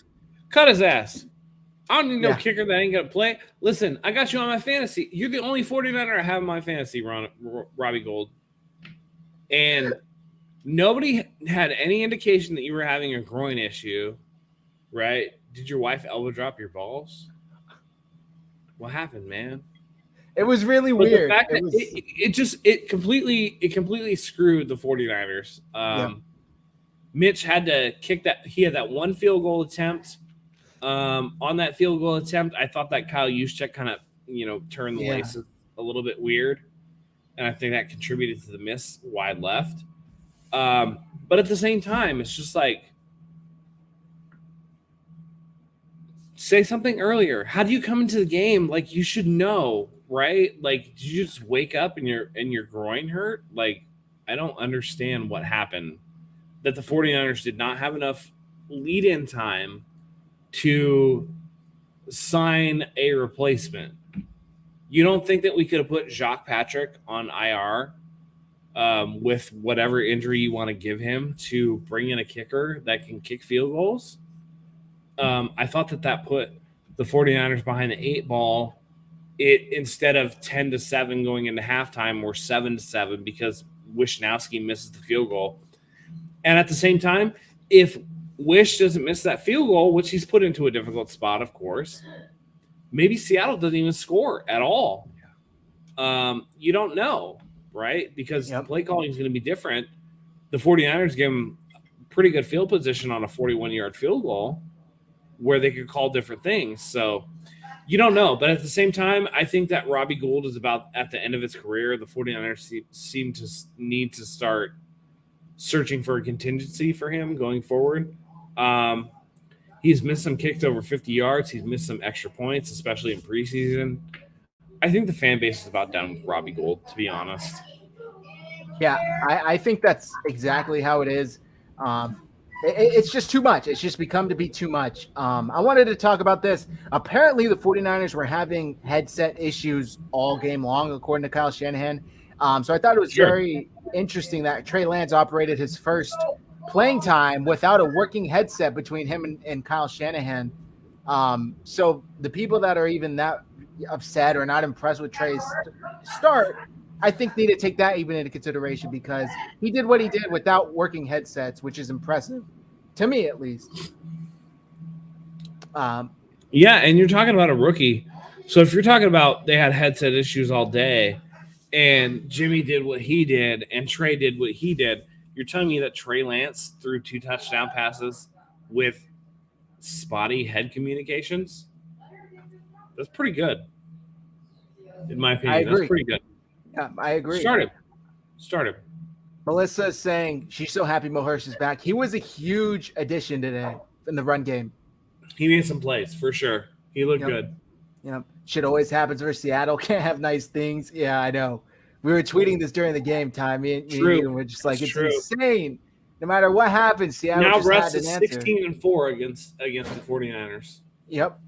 Cut his ass. I don't need no kicker that ain't going to play. Listen, I got you on my fantasy. You're the only 49er I have in my fantasy, Robbie Gold. And nobody had any indication that you were having a groin issue, right? Did your wife elbow drop your balls? What happened, man? It was really weird. It completely screwed the 49ers. Mitch had to kick that. He had that one field goal attempt. On that field goal attempt, I thought that Kyle Juszczyk kind of, turned the laces a little bit weird. And I think that contributed to the miss wide left. But at the same time, it's just like, say something earlier. How do you come into the game? Like, you should know, right? Like, did you just wake up and your groin hurt? Like, I don't understand what happened. That the 49ers did not have enough lead-in time to sign a replacement. You don't think that we could have put Jacques Patrick on IR with whatever injury you want to give him to bring in a kicker that can kick field goals? I thought that put the 49ers behind the 8 ball. It instead of 10-7 going into halftime, we're 7-7 because Wishnowsky misses the field goal. And at the same time, if Wish doesn't miss that field goal, which he's put into a difficult spot, of course, maybe Seattle doesn't even score at all. You don't know, right? Because the play calling is going to be different. The 49ers give him pretty good field position on a 41-yard field goal where they could call different things. So you don't know. But at the same time, I think that Robbie Gould is about at the end of his career. The 49ers seem to need to start searching for a contingency for him going forward. He's missed some kicks over 50 yards. He's missed some extra points, especially in preseason. I think the fan base is about done with Robbie Gould, to be honest. Yeah, I think that's exactly how it is. It's just too much. It's just become to be too much. I wanted to talk about this. Apparently, the 49ers were having headset issues all game long, according to Kyle Shanahan. So I thought it was very interesting that Trey Lance operated his first playing time without a working headset between him and Kyle Shanahan. So the people that are even that upset or not impressed with Trey's start, I think need to take that even into consideration because he did what he did without working headsets, which is impressive to me, at least. Yeah, and you're talking about a rookie. So if you're talking about they had headset issues all day and Jimmy did what he did and Trey did what he did, you're telling me that Trey Lance threw 2 touchdown passes with spotty head communications? That's pretty good. In my opinion, that's pretty good. Yeah, I agree. Start him. Melissa is saying she's so happy Mo Hurst is back. He was a huge addition today in the run game. He made some plays for sure. He looked good. Yeah, shit always happens for Seattle. Can't have nice things. Yeah, I know. We were tweeting this during the game time. Me and you were just like, it's insane. No matter what happens, Seattle now just Russ had is an answer. 16-4 against the 49ers. Yep.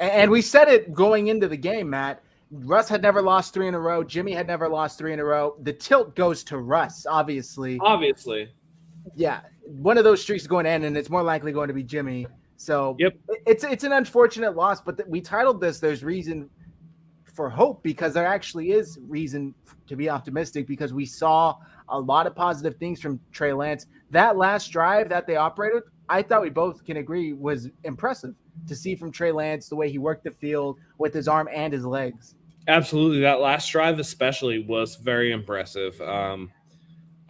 And we said it going into the game, Matt. Russ had never lost 3 in a row. Jimmy had never lost 3 in a row. The tilt goes to Russ, obviously. Yeah, one of those streaks is going to end, and it's more likely going to be Jimmy. So it's an unfortunate loss, but we titled this "There's Reason for Hope" because there actually is reason to be optimistic because we saw a lot of positive things from Trey Lance. That last drive that they operated, I thought we both can agree was impressive to see from Trey Lance, the way he worked the field with his arm and his legs. Absolutely. That last drive especially was very impressive.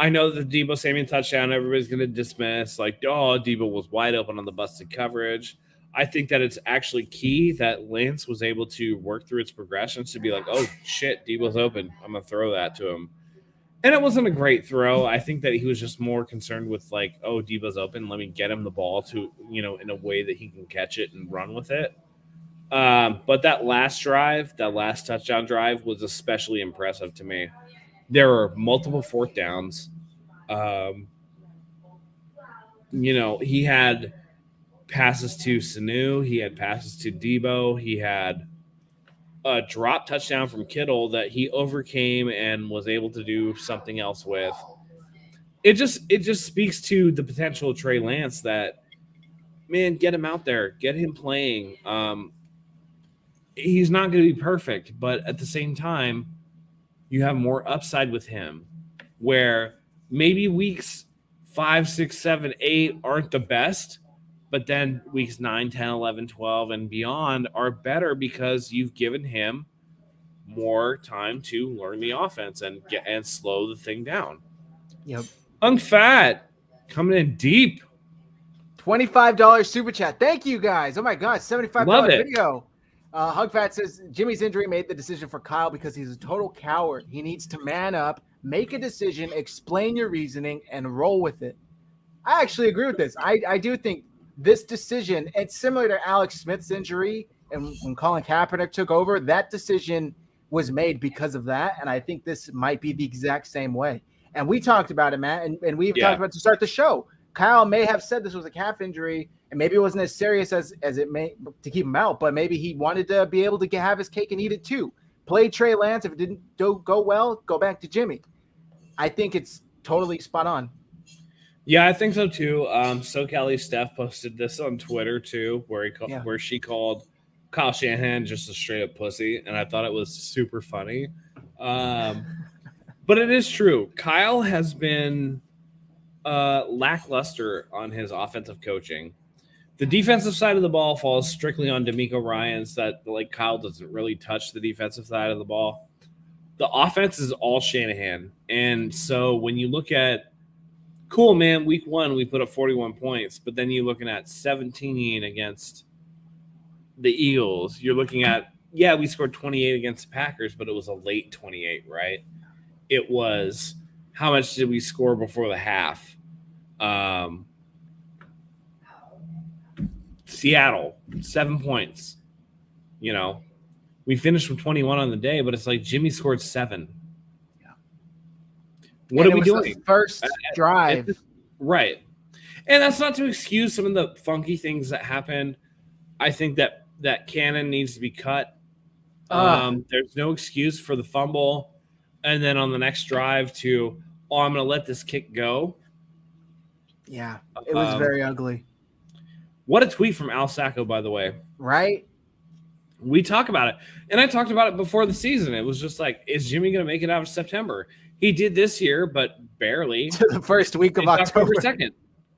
I know the Deebo Samuel touchdown, everybody's going to dismiss, like, oh, Deebo was wide open on the busted coverage. I think that it's actually key that Lance was able to work through its progressions to be like, oh, shit, Deebo's open. I'm going to throw that to him. And it wasn't a great throw. I think that he was just more concerned with, like, oh, Deebo's open. Let me get him the ball to, in a way that he can catch it and run with it. But that last drive, that last touchdown drive was especially impressive to me. There were multiple 4th downs. He had passes to Sanu. He had passes to Deebo. He had a drop touchdown from Kittle that he overcame and was able to do something else with. It just speaks to the potential of Trey Lance that, man, get him out there. Get him playing. He's not going to be perfect, but at the same time, you have more upside with him where maybe weeks 5, 6, 7, 8 aren't the best, but then weeks 9, 10, 11, 12, and beyond are better because you've given him more time to learn the offense and slow the thing down. Yep. Unfat coming in deep. $25 super chat. Thank you guys. Oh my God, $75 video. Hugfat says Jimmy's injury made the decision for Kyle because he's a total coward. He needs to man up, make a decision, explain your reasoning, and roll with it. I actually agree with this. I do think this decision, it's similar to Alex Smith's injury, and when Colin Kaepernick took over, that decision was made because of that, and I think this might be the exact same way. And we talked about it, Matt, and we even talked about it to start the show. Kyle may have said this was a calf injury, and maybe it wasn't as serious as it may to keep him out, but maybe he wanted to be able to have his cake and eat it too. Play Trey Lance. If it didn't go well, go back to Jimmy. I think it's totally spot on. Yeah, I think so too. So Kelly Steph posted this on Twitter too, where she called Kyle Shanahan just a straight up pussy, and I thought it was super funny. But it is true. Kyle has been lackluster on his offensive coaching. The defensive side of the ball falls strictly on DeMeco Ryans. That Kyle doesn't really touch the defensive side of the ball. The offense is all Shanahan, and so when you look at cool, man, week 1 we put up 41 points, but then you're looking at 17 against the Eagles. You're looking at we scored 28 against the Packers, but it was a late 28, right? It was how much did we score before the half? Seattle, 7 points. You know, we finished with 21 on the day, but it's like Jimmy scored 7. Yeah. What And are we the doing? first drive. Right. And that's not to excuse some of the funky things that happened. I think that cannon needs to be cut. There's no excuse for the fumble. And then on the next drive I'm going to let this kick go. Yeah, it was very ugly. What a tweet from Al Sacco, by the way. Right? We talk about it. And I talked about it before the season. It was just like, is Jimmy going to make it out of September? He did this year, but barely. To the first week of October 2nd.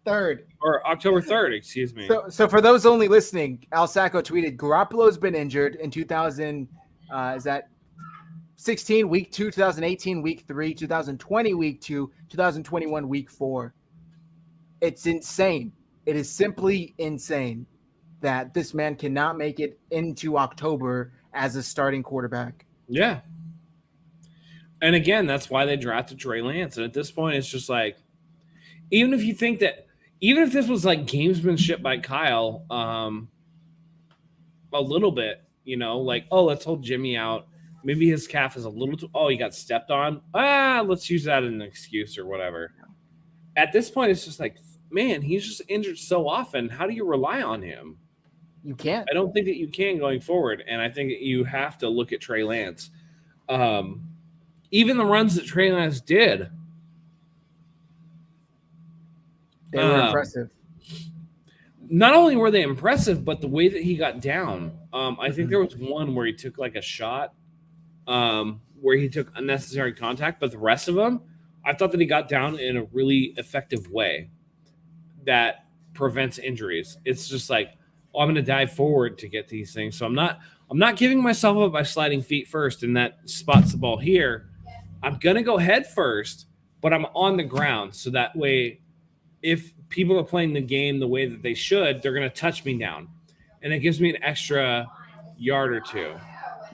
3rd. Or October 3rd, excuse me. So for those only listening, Al Sacco tweeted, Garoppolo's been injured in 2016, week 2, 2018, week 3, 2020, week 2, 2021, week 4. It's insane. It is simply insane that this man cannot make it into October as a starting quarterback. Yeah. And again, that's why they drafted Trey Lance. And at this point, it's just like, even if this was like gamesmanship by Kyle, a little bit, like, oh, let's hold Jimmy out. Maybe his calf is a little too, he got stepped on. Let's use that as an excuse or whatever. At this point, it's just like, man, he's just injured so often. How do you rely on him? You can't. I don't think that you can going forward. And I think that you have to look at Trey Lance. Even the runs that Trey Lance did, they were impressive. Not only were they impressive, but the way that he got down. I think there was one where he took like a shot where he took unnecessary contact, but the rest of them, I thought that he got down in a really effective way that prevents injuries. It's just like, I'm going to dive forward to get these things. So I'm not giving myself up by sliding feet first, and that spots the ball here. I'm going to go head first, but I'm on the ground. So that way, if people are playing the game the way that they should, they're going to touch me down. And it gives me an extra yard or two.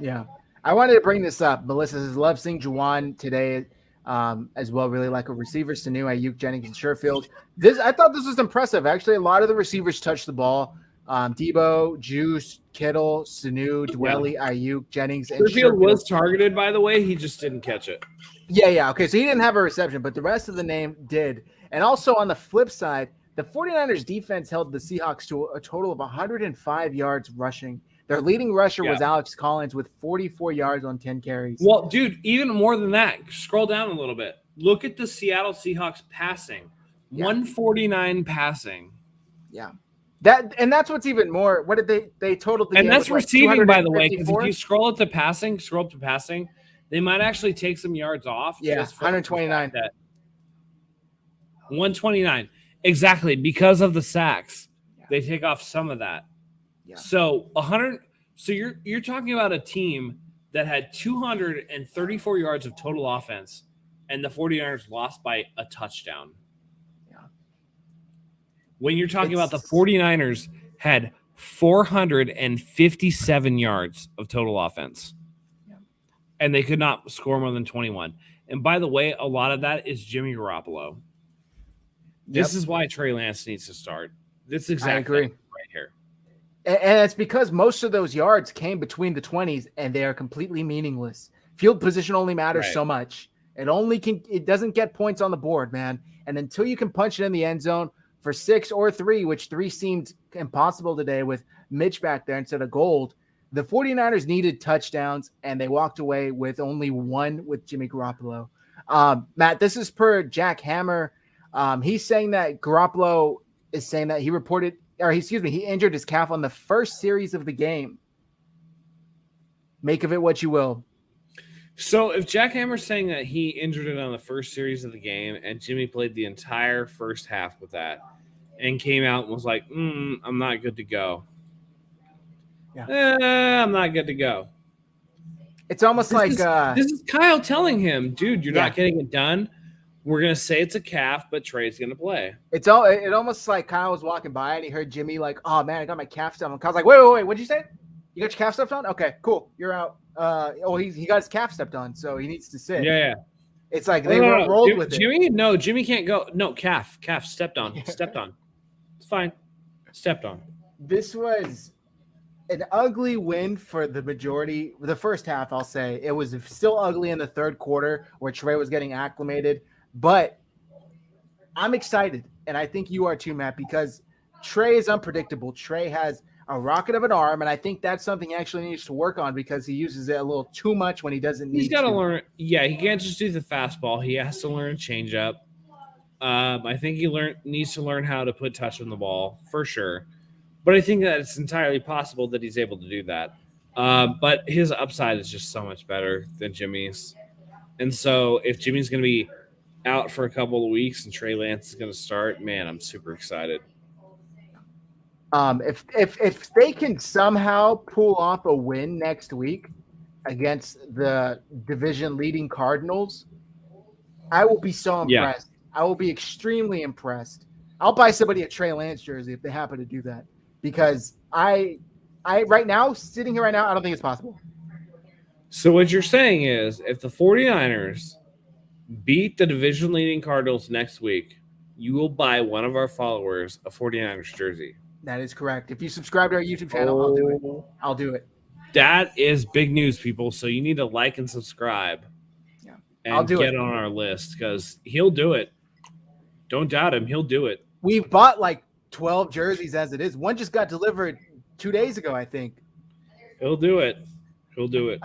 Yeah. I wanted to bring this up. Melissa says, love seeing Juwan today as well. Really like a receiver. Sanu, Ayuk, Jennings, and Sherfield. I thought this was impressive. Actually, a lot of the receivers touched the ball. Debo, Juice, Kittle, Sanu, Dwelly, Ayuk, Jennings, and Sherfield was targeted, by the way. He just didn't catch it. Yeah. Okay, so he didn't have a reception, but the rest of the name did. And also on the flip side, the 49ers defense held the Seahawks to a total of 105 yards rushing. Their leading rusher was Alex Collins with 44 yards on 10 carries. Well, dude, even more than that, scroll down a little bit. Look at the Seattle Seahawks passing. 149 passing. Yeah. That's what's even more. What did they totaled the and that's with, receiving, by the way, because if you scroll up to passing, they might actually take some yards off. Yeah, 129. 129. Exactly, because of the sacks. Yeah. They take off some of that. Yeah. So 100. So you're talking about a team that had 234 yards of total offense, and the 49ers lost by a touchdown. Yeah. When you're talking about the 49ers had 457 yards of total offense, and they could not score more than 21. And by the way, a lot of that is Jimmy Garoppolo. This is why Trey Lance needs to start. This is exactly right here. And it's because most of those yards came between the 20s, and they are completely meaningless. Field position only matters so much. It doesn't get points on the board, man. And until you can punch it in the end zone for 6 or 3, which 3 seemed impossible today with Mitch back there instead of Gold, the 49ers needed touchdowns, and they walked away with only 1 with Jimmy Garoppolo. Matt, this is per Jack Hammer. He's saying that Garoppolo is saying that he injured his calf on the first series of the game. Make of it what you will. So if Jack Hammer's saying that he injured it on the first series of the game and Jimmy played the entire first half with that and came out and was like, I'm not good to go. Yeah. I'm not good to go. It's almost this is Kyle telling him, dude, you're not getting it done. We're going to say it's a calf, but Trey's going to play. It almost like Kyle was walking by and he heard Jimmy like, oh, man, I got my calf stuffed on. Kyle's like, wait, what'd you say? You got your calf stuffed on? Okay, cool. You're out. He got his calf stepped on, so he needs to sit. Yeah. It's like No, they no, were no. rolled with it. Jimmy, no, Jimmy can't go. No, calf stepped on. Stepped on. It's fine. Stepped on. This was an ugly win for the majority. The first half, I'll say. It was still ugly in the third quarter where Trey was getting acclimated. But I'm excited, and I think you are too, Matt, because Trey is unpredictable. Trey has a rocket of an arm, and I think that's something he actually needs to work on because he uses it a little too much when he doesn't need to. He's got to learn. Yeah, he can't just do the fastball. He has to learn changeup. I think he needs to learn how to put touch on the ball for sure. But I think that it's entirely possible that he's able to do that. But his upside is just so much better than Jimmy's. And so if Jimmy's going to be out for a couple of weeks and Trey Lance is going to start, man, I'm super excited. If they can somehow pull off a win next week against the division leading Cardinals, I will be so impressed. I will be extremely impressed. I'll buy somebody a Trey Lance jersey if they happen to do that, because I right now, sitting here right now, I don't think it's possible. So what you're saying is if the 49ers beat the division leading Cardinals next week, you will buy one of our followers a 49ers jersey. That is correct. If you subscribe to our YouTube channel, I'll do it. I'll do it. That is big news, people. So you need to like and subscribe. Yeah. And I'll do get it on our list because he'll do it. Don't doubt him. He'll do it. We've bought like 12 jerseys as it is. One just got delivered 2 days ago, I think. He'll do it. He'll do it.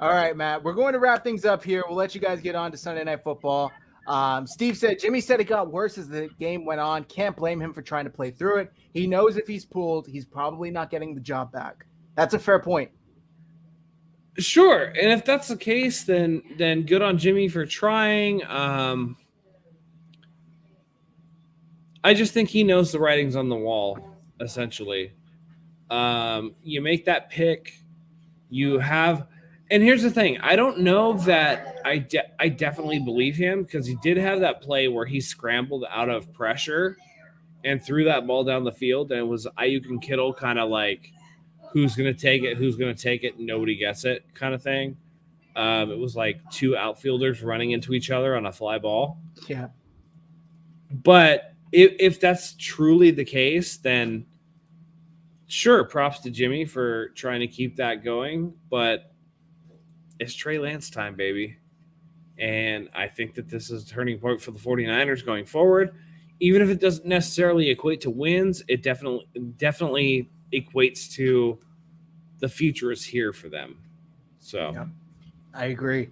All right, Matt. We're going to wrap things up here. We'll let you guys get on to Sunday Night Football. Jimmy said it got worse as the game went on. Can't blame him for trying to play through it. He knows if he's pulled, he's probably not getting the job back. That's a fair point. Sure. And if that's the case, then good on Jimmy for trying. I just think he knows the writing's on the wall, essentially. You make that pick, you have – and here's the thing. I don't know that I definitely believe him because he did have that play where he scrambled out of pressure and threw that ball down the field, and it was Ayuk and Kittle kind of like who's going to take it, nobody gets it kind of thing. It was like two outfielders running into each other on a fly ball. Yeah. But if that's truly the case, then sure, props to Jimmy for trying to keep that going. But it's Trey Lance time, baby. And I think that this is a turning point for the 49ers going forward. Even if it doesn't necessarily equate to wins, it definitely equates to the future is here for them. So yeah, I agree.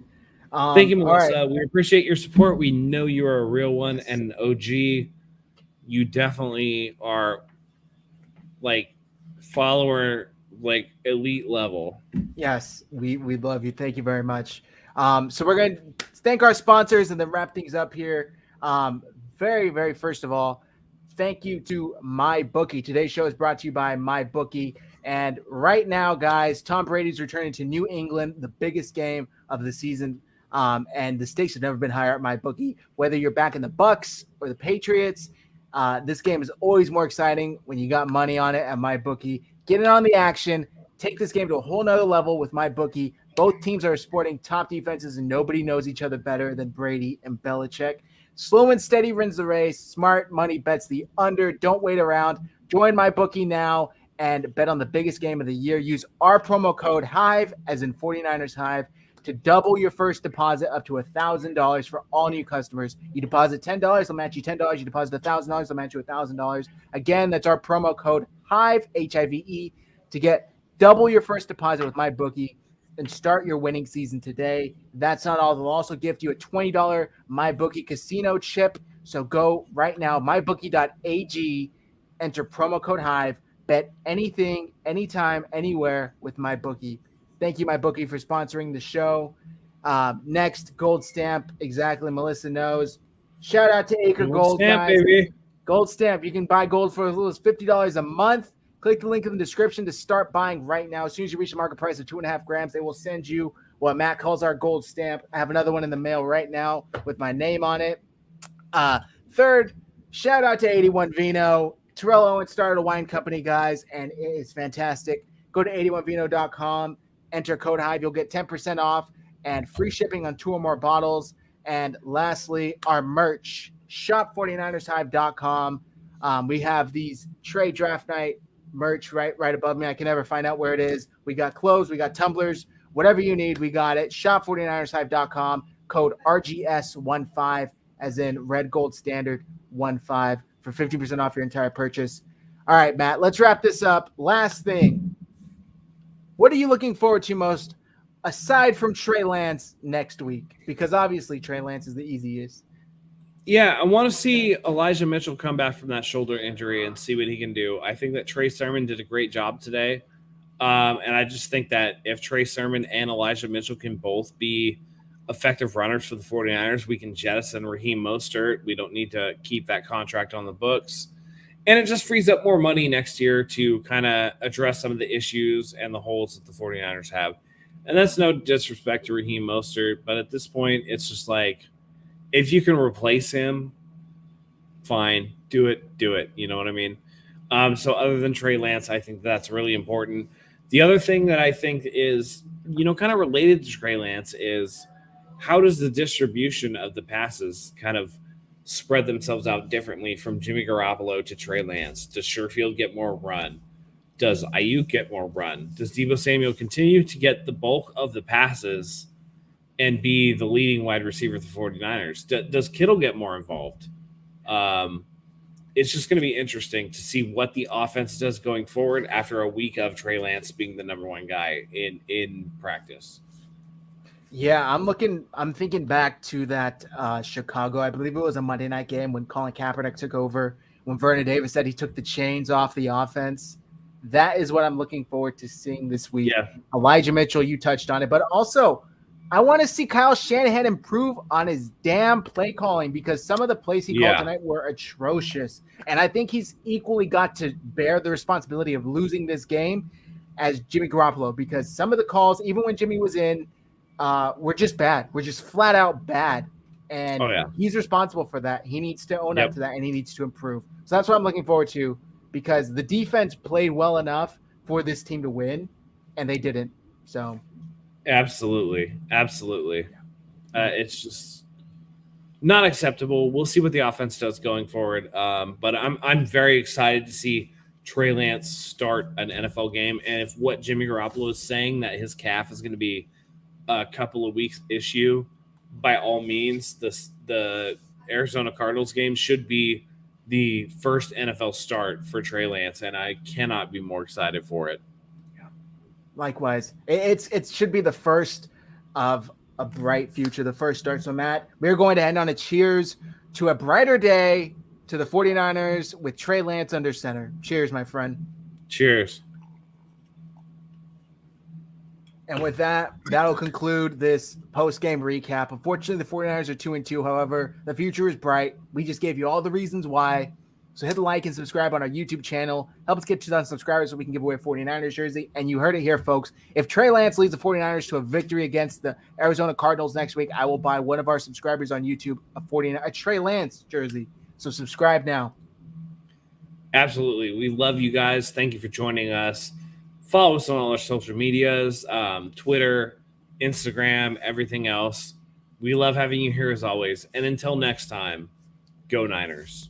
Thank you, Melissa. Right. We appreciate your support. We know you are a real one and an OG. You definitely are like follower, like elite level. Yes, we love you. Thank you very much. So we're going to thank our sponsors and then wrap things up here. Very, very first of all, thank you to MyBookie. Today's show is brought to you by MyBookie. And right now, guys, Tom Brady's returning to New England, the biggest game of the season. And the stakes have never been higher at MyBookie. Whether you're backing the Bucks or the Patriots, this game is always more exciting when you got money on it at MyBookie. Get in on the action. Take this game to a whole nother level with MyBookie. Both teams are sporting top defenses, and nobody knows each other better than Brady and Belichick. Slow and steady wins the race. Smart money bets the under. Don't wait around. Join MyBookie now and bet on the biggest game of the year. Use our promo code HIVE, as in 49ers Hive, to double your first deposit up to $1,000 for all new customers. You deposit $10, they'll match you $10. You deposit $1,000, they'll match you $1,000. Again, that's our promo code HIVE, H-I-V-E, to get double your first deposit with MyBookie and start your winning season today. That's not all. They'll also gift you a $20 MyBookie casino chip. So go right now, MyBookie.AG, enter promo code HIVE, bet anything, anytime, anywhere with MyBookie. Thank you, MyBookie, for sponsoring the show. Next, Gold Stamp. Exactly, Melissa knows. Shout out to Acre Gold, Stamp, guys. baby. Gold Stamp. You can buy gold for as little as $50 a month. Click the link in the description to start buying right now. As soon as you reach the market price of 2.5 grams, they will send you what Matt calls our gold stamp. I have another one in the mail right now with my name on it. Third, shout out to 81 Vino. Terrell Owens started a wine company, guys, and it is fantastic. Go to 81vino.com, enter code HIVE. You'll get 10% off. and free shipping on 2 or more bottles. And lastly, our merch, shop49ershive.com. We have these trade draft night merch right above me. I can never find out where it is. We got clothes, we got tumblers, whatever you need, we got it. Shop49ershive.com, code RGS15, as in Red Gold Standard 15, for 50% off your entire purchase. All right, Matt, let's wrap this up. Last thing. What are you looking forward to most aside from Trey Lance next week? Because obviously Trey Lance is the easiest. Yeah, I want to see Elijah Mitchell come back from that shoulder injury and see what he can do. I think that Trey Sermon did a great job today. And I just think that if Trey Sermon and Elijah Mitchell can both be effective runners for the 49ers, we can jettison Raheem Mostert. We don't need to keep that contract on the books. And it just frees up more money next year to kind of address some of the issues and the holes that the 49ers have. And that's no disrespect to Raheem Mostert, but at this point, it's just like, if you can replace him, fine, do it. You know what I mean? So other than Trey Lance, I think that's really important. The other thing that I think is, kind of related to Trey Lance is how does the distribution of the passes kind of spread themselves out differently from Jimmy Garoppolo to Trey Lance? Does Sherfield get more run? Does Ayuk get more run? Does Deebo Samuel continue to get the bulk of the passes and be the leading wide receiver for the 49ers? Does Kittle get more involved? It's just going to be interesting to see what the offense does going forward after a week of Trey Lance being the number one guy in practice. Yeah, I'm thinking back to that Chicago, I believe it was a Monday night game when Colin Kaepernick took over, when Vernon Davis said he took the chains off the offense. That is what I'm looking forward to seeing this week. Yeah. Elijah Mitchell, you touched on it, but also I want to see Kyle Shanahan improve on his damn play calling, because some of the plays he called tonight were atrocious. And I think he's equally got to bear the responsibility of losing this game as Jimmy Garoppolo, because some of the calls, even when Jimmy was in, were just bad. We're just flat out bad. And he's responsible for that. He needs to own up to that, and he needs to improve. So that's what I'm looking forward to, because the defense played well enough for this team to win, and they didn't. So absolutely. It's just not acceptable. We'll see what the offense does going forward. But I'm very excited to see Trey Lance start an NFL game. And if what Jimmy Garoppolo is saying, that his calf is going to be a couple of weeks issue, by all means, the Arizona Cardinals game should be the first NFL start for Trey Lance, and I cannot be more excited for it. Likewise, it should be the first of a bright future, the first start. So, Matt, we're going to end on a cheers to a brighter day to the 49ers with Trey Lance under center. Cheers, my friend. Cheers. And with that, that'll conclude this post-game recap. Unfortunately, the 49ers are 2-2. However, the future is bright. We just gave you all the reasons why. So hit the like and subscribe on our YouTube channel. Help us get 2,000 subscribers so we can give away a 49ers jersey. And you heard it here, folks. If Trey Lance leads the 49ers to a victory against the Arizona Cardinals next week, I will buy one of our subscribers on YouTube a Trey Lance jersey. So subscribe now. Absolutely. We love you guys. Thank you for joining us. Follow us on all our social medias, Twitter, Instagram, everything else. We love having you here as always. And until next time, go Niners.